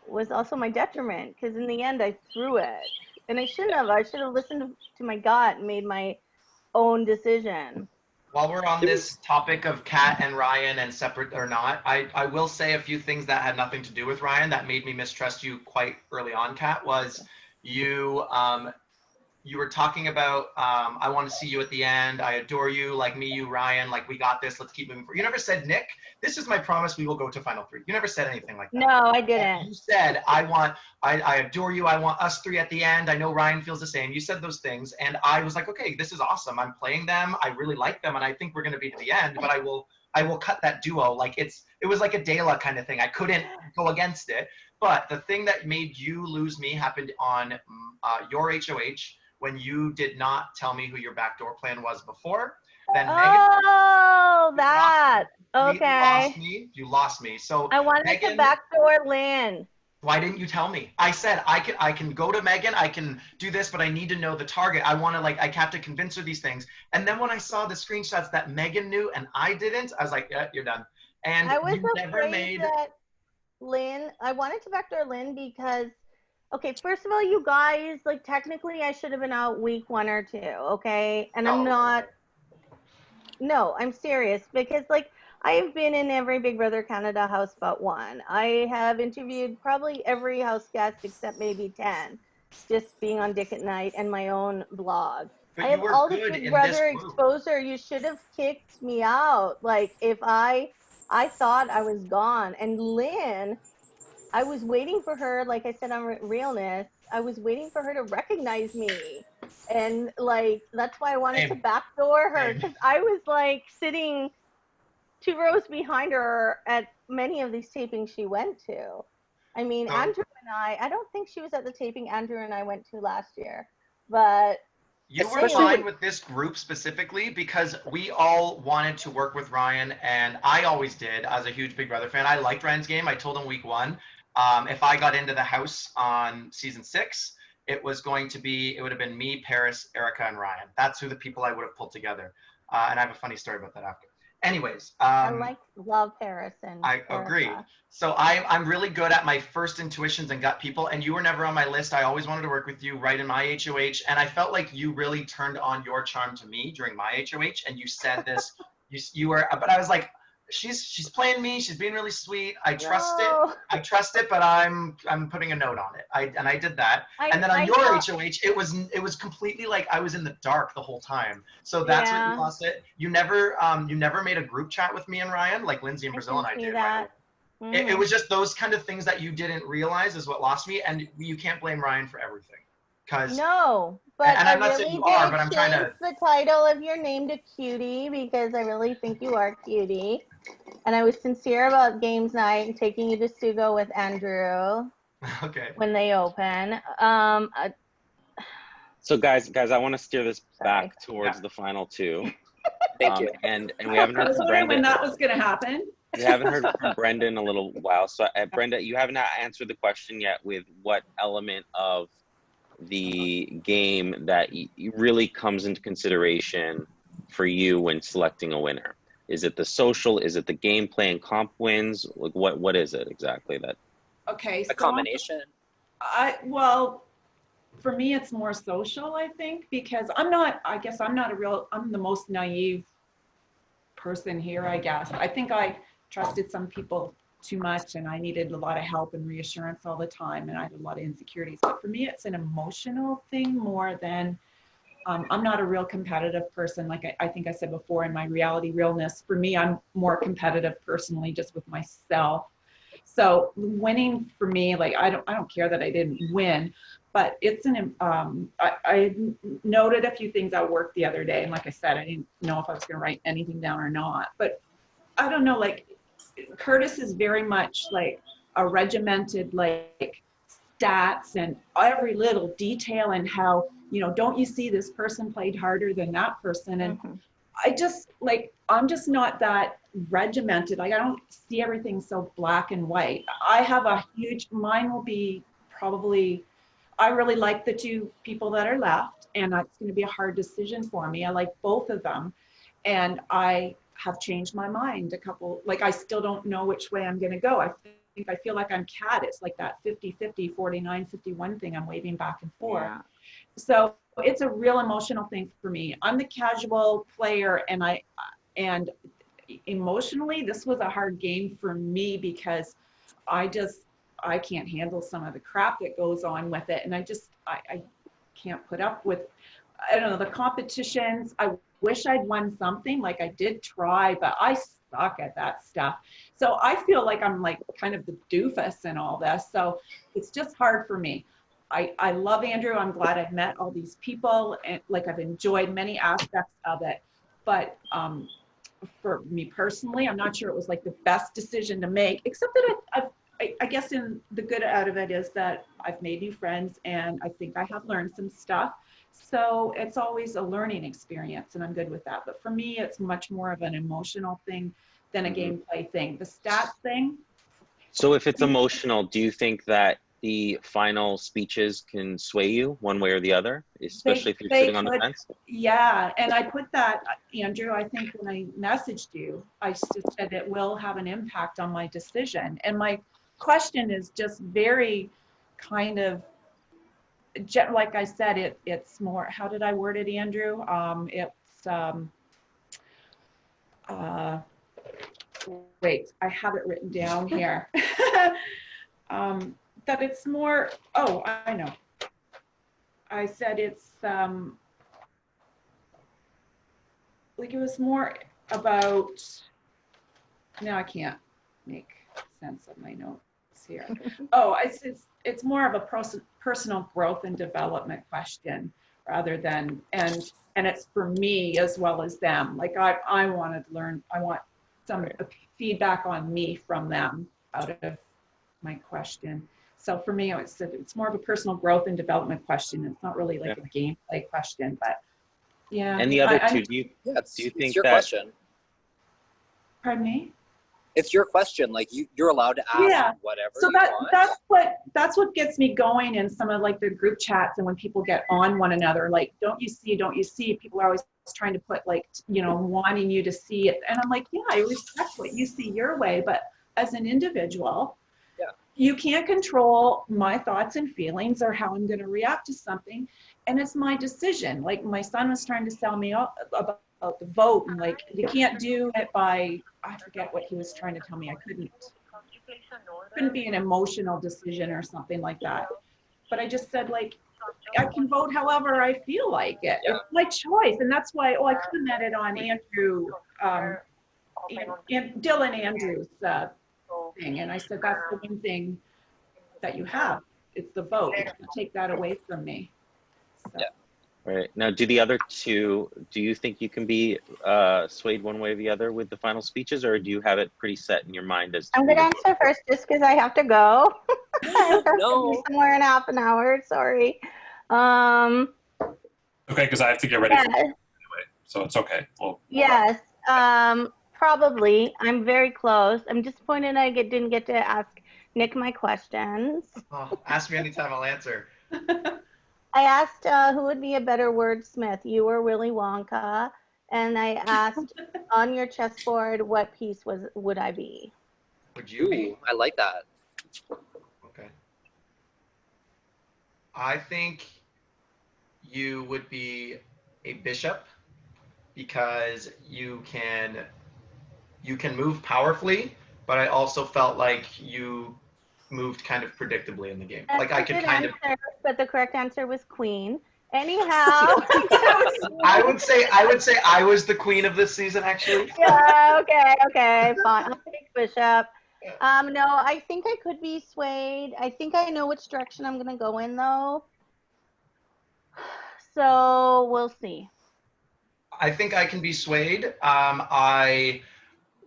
Speaker 4: was also my detriment, because in the end I threw it. And I shouldn't have. I should have listened to my gut and made my own decision.
Speaker 7: While we're on this topic of Kat and Ryan and separate or not, I will say a few things that had nothing to do with Ryan that made me mistrust you quite early on, Kat, was you were talking about, I want to see you at the end. I adore you, like me, you, Ryan, like we got this. Let's keep moving forward. You never said, Nick, this is my promise. We will go to final three. You never said anything like that.
Speaker 4: No, I didn't.
Speaker 7: You said, I adore you. I want us three at the end. I know Ryan feels the same. You said those things. And I was like, okay, this is awesome. I'm playing them. I really like them. And I think we're going to be to the end, but I will cut that duo. Like it was like a Dela kind of thing. I couldn't go against it. But the thing that made you lose me happened on your HOH, when you did not tell me who your backdoor plan was before. Then
Speaker 4: okay.
Speaker 7: You lost me. So
Speaker 4: I wanted to backdoor Lynn.
Speaker 7: Why didn't you tell me? I said I can go to Megan, I can do this, but I need to know the target. I want to I have to convince her these things. And then when I saw the screenshots that Megan knew and I didn't, I was like, yeah, you're done. And
Speaker 4: I was
Speaker 7: you never made
Speaker 4: that Lynn. I wanted to backdoor Lynn because, okay, first of all, you guys, like, technically I should have been out week 1 or 2, okay? And I'm not, no, I'm serious, because, like, I have been in every Big Brother Canada house but one. I have interviewed probably every house guest except maybe 10, just being on Dick at Night and my own blog.
Speaker 7: But
Speaker 4: I
Speaker 7: you
Speaker 4: have
Speaker 7: were
Speaker 4: all this
Speaker 7: good
Speaker 4: Big
Speaker 7: in this
Speaker 4: Brother
Speaker 7: group.
Speaker 4: exposure. You should have kicked me out. Like if I thought I was gone. And Lynn, I was waiting for her, like I said on Realness, I was waiting for her to recognize me. And like that's why I wanted to
Speaker 7: Same.
Speaker 4: backdoor her,
Speaker 7: Same.
Speaker 4: because I was like sitting 2 rows behind her at many of these tapings she went to. I mean,
Speaker 7: So
Speaker 4: Andrew and I don't think she was at the taping Andrew and I went to last year, but
Speaker 7: you were
Speaker 5: Especially
Speaker 7: fine
Speaker 5: when
Speaker 7: with this group specifically because we all wanted to work with Ryan, and I always did as a huge Big Brother fan. I liked Ryan's game. I told him week 1, if I got into the house on season 6, it would have been me, Paris, Erica, and Ryan. That's who the people I would have pulled together. And I have a funny story about that after. Anyways,
Speaker 4: I love Paris and
Speaker 7: I agree.
Speaker 4: Erica.
Speaker 7: So I'm really good at my first intuitions and gut people, and you were never on my list. I always wanted to work with you right in my HOH, and I felt like you really turned on your charm to me during my HOH, and you said this. you were, but I was like, she's playing me. She's being really sweet. I trust
Speaker 4: No.
Speaker 7: it. I trust it, but I'm putting a note on it. I did that, and then on your HOH, it was completely like I was in the dark the whole time. So that's what you lost it. You never made a group chat with me and Ryan like Lindsay in Brazil and I did.
Speaker 4: That.
Speaker 7: It was just those kind of things that you didn't realize is what lost me, and you can't blame Ryan for everything.
Speaker 4: No, but
Speaker 7: and I'm
Speaker 4: I
Speaker 7: not
Speaker 4: really
Speaker 7: saying you are, but I'm
Speaker 4: did
Speaker 7: trying
Speaker 4: change
Speaker 7: to.
Speaker 4: the title of your name to Cutie because I really think you are Cutie. And I was sincere about games night and taking you to Sugo with Andrew.
Speaker 7: Okay.
Speaker 4: When they open.
Speaker 6: So guys, I want to steer this back towards the final 2.
Speaker 5: Thank you.
Speaker 6: And we haven't heard from Brendan.
Speaker 2: When that was going to happen.
Speaker 6: We haven't heard from Brendan in a little while. So Brenda, you haven't answered the question yet with what element of the game that really comes into consideration for you when selecting a winner. Is it the social? Is it the gameplay and comp wins? Like what is it exactly that?
Speaker 2: Okay,
Speaker 5: a combination.
Speaker 2: Well, for me, it's more social, I think, because I'm the most naive person here, I guess. I think I trusted some people too much and I needed a lot of help and reassurance all the time and I had a lot of insecurities. But for me, it's an emotional thing more than, I'm not a real competitive person. Like I think I said before in my reality realness, for me, I'm more competitive personally just with myself. So winning for me, like I don't care that I didn't win, but it's I noted a few things at work the other day, and like I said, I didn't know if I was going to write anything down or not. But I don't know, like Curtis is very much like a regimented like stats and every little detail and how, don't you see this person played harder than that person, and I just like, I'm just not that regimented. Like I don't see everything so black and white. I have mine will be probably, I really like the 2 people that are left and it's going to be a hard decision for me. I like both of them and I have changed my mind a couple, like I still don't know which way I'm going to go. I feel like I'm Cat. It's like that 50-50, 49-51 thing. I'm waving back and forth. Yeah. So it's a real emotional thing for me. I'm the casual player and emotionally, this was a hard game for me because I can't handle some of the crap that goes on with it. And I can't put up with, I don't know, the competitions. I wish I'd won something, like I did try, but I suck at that stuff. So I feel like I'm like kind of the doofus in all this. So it's just hard for me. I love Andrew. I'm glad I've met all these people and like I've enjoyed many aspects of it. But for me personally, I'm not sure it was like the best decision to make, except that I guess in the good out of it is that I've made new friends and I think I have learned some stuff. So it's always a learning experience and I'm good with that. But for me, it's much more of an emotional thing than a gameplay thing. The stats thing.
Speaker 6: So if it's emotional, do you think that the final speeches can sway you one way or the other, especially if you're sitting on the fence?
Speaker 2: Yeah, and I put that, Andrew, I think when I messaged you, I just said it will have an impact on my decision. And my question is just very kind of, like I said, it's more, how did I word it, Andrew? wait, I have it written down here. That it's more, oh, I know. I said it's, like it was more about, now I can't make sense of my notes here. Oh, it's more of a personal growth and development question rather than, and it's for me as well as them. Like I wanted to learn, I want some feedback on me from them out of my question. So for me, it's more of a personal growth and development question. It's not really like a gameplay question, but yeah.
Speaker 6: And the other two, do you think
Speaker 5: it's your
Speaker 6: that?
Speaker 5: Question.
Speaker 2: Pardon me?
Speaker 5: It's your question. Like you're allowed to ask whatever
Speaker 2: so
Speaker 5: you want.
Speaker 2: that's what gets me going in some of like the group chats and when people get on one another, like, don't you see? People are always trying to put like, wanting you to see it. And I'm like, yeah, I respect what you see your way, but as an individual, you can't control my thoughts and feelings or how I'm going to react to something. And it's my decision. Like my son was trying to sell me about the vote and like, you can't do it by, I forget what he was trying to tell me. I couldn't be an emotional decision or something like that. But I just said like, I can vote however I feel like it. It's my choice. And that's why, I commented on Andrew, and Dylan Andrews' thing. And I said, that's the one thing that you have. It's the vote. You can't take that away from me. So.
Speaker 6: Right. Now, do the other two, do you think you can be swayed one way or the other with the final speeches, or do you have it pretty set in your mind as to
Speaker 4: I'm going to answer first just because I have to go.
Speaker 5: No.
Speaker 4: Somewhere in half an hour, sorry.
Speaker 1: Okay, because I have to get ready for it anyway, so it's okay.
Speaker 4: Yes, probably. I'm very close. I'm disappointed I didn't get to ask Nick my questions.
Speaker 7: Oh, ask me anytime, I'll answer.
Speaker 4: I asked who would be a better wordsmith, you or Willy Wonka, and I asked on your chessboard what piece would I be?
Speaker 7: Would you be?
Speaker 5: I like that.
Speaker 7: Okay. I think you would be a bishop because you can move powerfully, but I also felt like you moved kind of predictably in the game.
Speaker 4: That's
Speaker 7: like I could kind
Speaker 4: answer,
Speaker 7: of.
Speaker 4: But the correct answer was queen. Anyhow.
Speaker 7: I would say I was the queen of this season, actually.
Speaker 4: Yeah. Okay. Fine. I'll take bishop. No, I think I could be swayed. I think I know which direction I'm gonna go in though. So we'll see.
Speaker 7: I think I can be swayed. I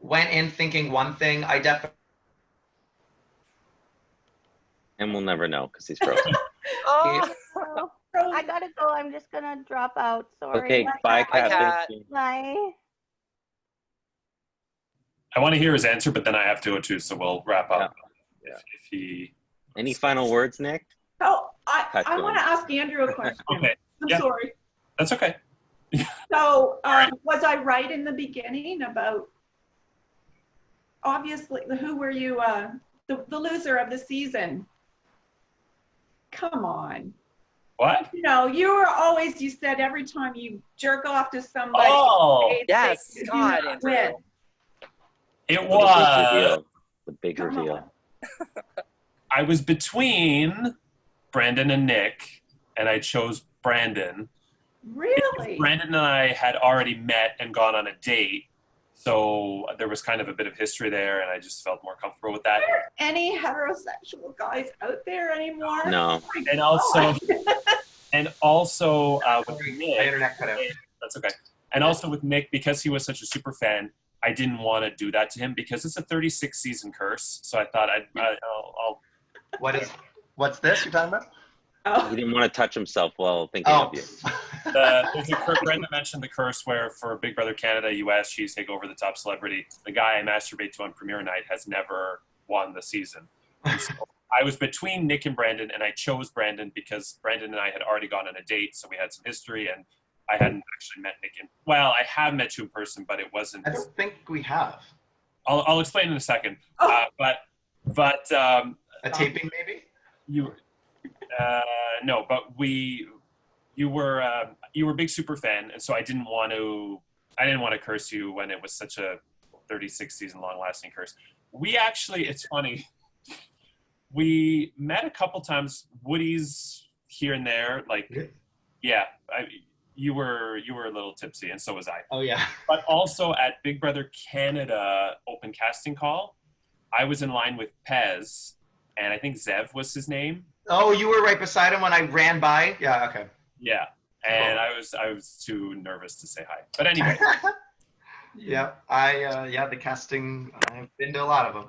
Speaker 7: went in thinking one thing. I definitely.
Speaker 6: And we'll never know because he's frozen.
Speaker 4: I gotta go. I'm just gonna drop out. Sorry.
Speaker 6: Okay, bye, Kat.
Speaker 5: Kat.
Speaker 4: Bye.
Speaker 1: I want to hear his answer, but then I have to go too, so we'll wrap up.
Speaker 6: Yeah.
Speaker 1: If he.
Speaker 6: Any final words, Nick?
Speaker 2: Oh, I want to ask Andrew a question.
Speaker 1: Okay.
Speaker 2: I'm sorry.
Speaker 1: That's okay.
Speaker 2: So was I right in the beginning about, obviously, who were you, the loser of the season? Come on.
Speaker 1: What?
Speaker 2: You were always, you said every time you jerk off to somebody.
Speaker 1: Oh,
Speaker 5: yes. God, Andrew.
Speaker 2: Win.
Speaker 1: It was.
Speaker 6: The big reveal.
Speaker 1: I was between Brandon and Nick, and I chose Brandon.
Speaker 2: Really?
Speaker 1: Brandon and I had already met and gone on a date, so there was kind of a bit of history there, and I just felt more comfortable with that.
Speaker 2: Are there any heterosexual guys out there anymore?
Speaker 6: No.
Speaker 1: And also, with Nick,
Speaker 7: my internet cut out.
Speaker 1: That's okay. And also with Nick, because he was such a super fan, I didn't want to do that to him because it's a 36 season curse. So I thought I'll.
Speaker 7: What's this you're talking about?
Speaker 6: He didn't want to touch himself while thinking of you.
Speaker 1: Brenda mentioned the curse where for Big Brother Canada, US Cheesecake Over the Top Celebrity, the guy I masturbate to on premiere night has never won the season. And so I was between Nick and Brandon, and I chose Brandon because Brandon and I had already gone on a date, so we had some history, and I hadn't actually met Nick. I have met you in person, but it wasn't.
Speaker 7: I don't think we have.
Speaker 1: I'll explain in a second.
Speaker 2: Oh.
Speaker 1: But
Speaker 7: A taping, maybe?
Speaker 1: No, but you were a big super fan, and so I didn't want to curse you when it was such a 36 season long lasting curse. We actually, it's funny, we met a couple times. Woody's here and there, like, yeah, you were a little tipsy, and so was I.
Speaker 7: Oh yeah.
Speaker 1: But also at Big Brother Canada open casting call, I was in line with Pez, and I think Zev was his name.
Speaker 7: Oh, you were right beside him when I ran by? Yeah, okay.
Speaker 1: Yeah, and I was too nervous to say hi. But anyway.
Speaker 7: Yeah, the casting, I've been to a lot of them.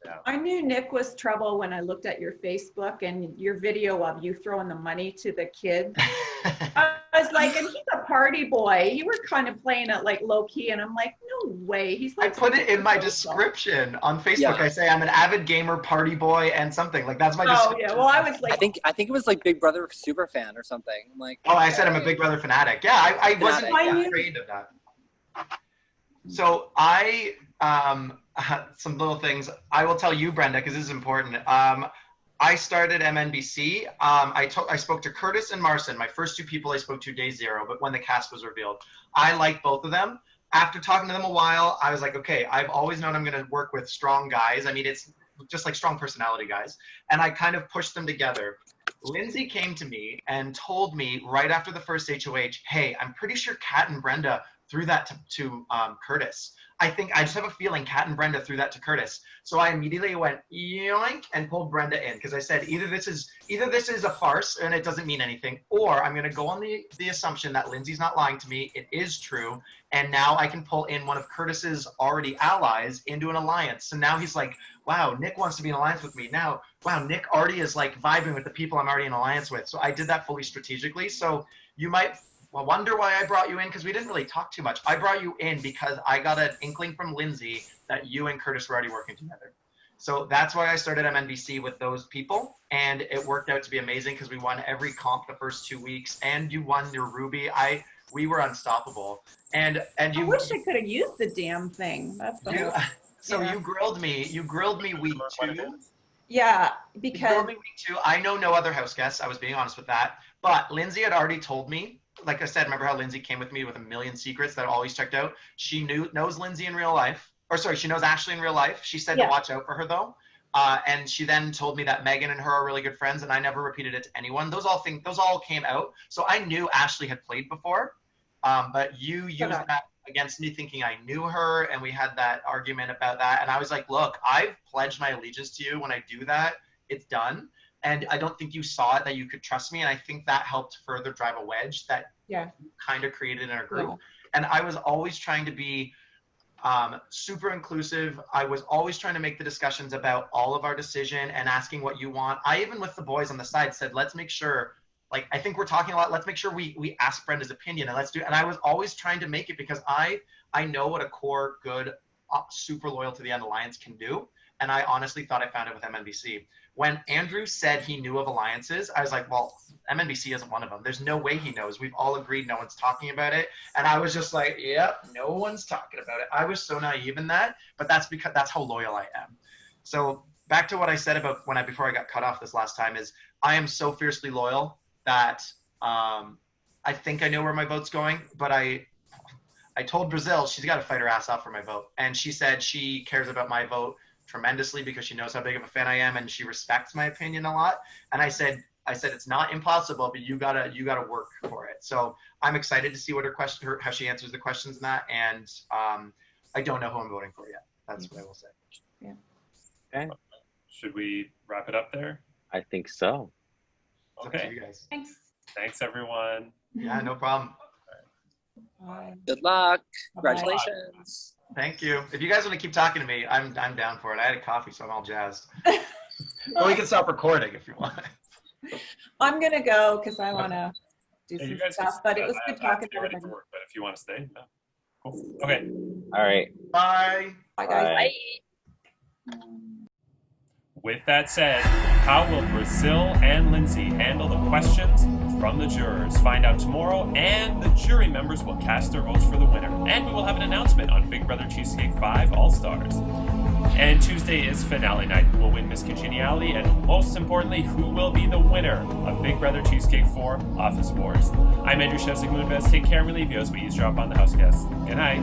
Speaker 1: Yeah.
Speaker 2: I knew Nick was trouble when I looked at your Facebook and your video of you throwing the money to the kids. I was like, and he's a party boy. You were kind of playing it like low key, and I'm like, no way. He's like,
Speaker 7: I put it in my description on Facebook. Yeah. I say I'm an avid gamer, party boy, and something like that's my description.
Speaker 2: Oh yeah, well I was like,
Speaker 5: I think it was like Big Brother super fan or something. I'm like,
Speaker 7: oh, I said I'm a Big Brother fanatic. Yeah, I wasn't afraid of that. So I some little things I will tell you, Brenda, because this is important. I started MNBC. I spoke to Curtis and Marcin, my first two people I spoke to day zero, but when the cast was revealed. I liked both of them. After talking to them a while, I was like, okay, I've always known I'm going to work with strong guys. I mean, it's just like strong personality guys. And I kind of pushed them together. Lindsay came to me and told me right after the first HOH, hey, I'm pretty sure Kat and Brenda threw that to Curtis. I just have a feeling Kat and Brenda threw that to Curtis. So I immediately went yoink and pulled Brenda in because I said either this is a farce and it doesn't mean anything, or I'm going to go on the assumption that Lindsay's not lying to me. It is true, and now I can pull in one of Curtis's already allies into an alliance. So now he's like, wow, Nick wants to be in alliance with me now. Wow, Nick already is like vibing with the people I'm already in alliance with. So I did that fully strategically. So you might wonder why I brought you in, because we didn't really talk too much. I brought you in because I got an inkling from Lindsay that you and Curtis were already working together. So that's why I started MNBC with those people, and it worked out to be amazing because we won every comp the first 2 weeks, and you won your Ruby. We were unstoppable. And you.
Speaker 2: I wish I could have used the damn thing. That's the whole,
Speaker 7: so yeah. You grilled me week 2.
Speaker 2: Yeah, because
Speaker 7: you grilled me week 2. I know no other house guests. I was being honest with that, but Lindsay had already told me. Like I said, remember how Lindsay came with me with a million secrets that always checked out? She knows Lindsay in real life. Or sorry, she knows Ashley in real life. She said to watch out for her though. And she then told me that Megan and her are really good friends, and I never repeated it to anyone. Those all came out. So I knew Ashley had played before. But you used that against me thinking I knew her, and we had that argument about that. And I was like, look, I've pledged my allegiance to you. When I do that, it's done. And I don't think you saw it, that you could trust me. And I think that helped further drive a wedge that kind of created in our group. Yeah. And I was always trying to be super inclusive. I was always trying to make the discussions about all of our decision and asking what you want. I even with the boys on the side said, let's make sure, like, I think we're talking a lot. Let's make sure we ask Brenda's opinion and let's do it. And I was always trying to make it because I know what a core, good, super loyal to the end alliance can do. And I honestly thought I found it with MNBC. When Andrew said he knew of alliances, I was like, well, MNBC isn't one of them. There's no way he knows. We've all agreed no one's talking about it. And I was just like, yep, no one's talking about it. I was so naive in that, but that's because that's how loyal I am. So back to what I said about before I got cut off this last time is I am so fiercely loyal that I think I know where my vote's going, but I told Brazil she's got to fight her ass off for my vote. And she said she cares about my vote tremendously because she knows how big of a fan I am and she respects my opinion a lot. And I said it's not impossible, but you gotta work for it. So I'm excited to see what how she answers the questions in that. And I don't know who I'm voting for yet. That's what I will say.
Speaker 2: Yeah.
Speaker 6: Okay.
Speaker 1: Should we wrap it up there?
Speaker 6: I think so.
Speaker 7: Okay. It's up to you guys.
Speaker 1: Thanks everyone.
Speaker 7: Yeah, no problem.
Speaker 2: Bye.
Speaker 5: Good luck. Congratulations.
Speaker 7: Thank you. If you guys want to keep talking to me, I'm down for it. I had a coffee, so I'm all jazzed. Or we can stop recording if you want.
Speaker 2: I'm going to go because I want to do some stuff, but it was good talking to everybody.
Speaker 1: But if you want to stay, no. Cool. Okay.
Speaker 6: All right.
Speaker 7: Bye.
Speaker 2: Bye, guys.
Speaker 5: Bye.
Speaker 1: With that said, how will Brazil and Lindsay handle the questions from the jurors? Find out tomorrow, and the jury members will cast their votes for the winner. And we will have an announcement on Big Brother Cheesecake 5 All-Stars. And Tuesday is finale night. Who will win Miss Congeniality? And most importantly, who will be the winner of Big Brother Cheesecake 4 Office Wars? I'm Andrew Shevzik Moonves. Take care and we leave you as we eavesdrop on the house guests. Good night.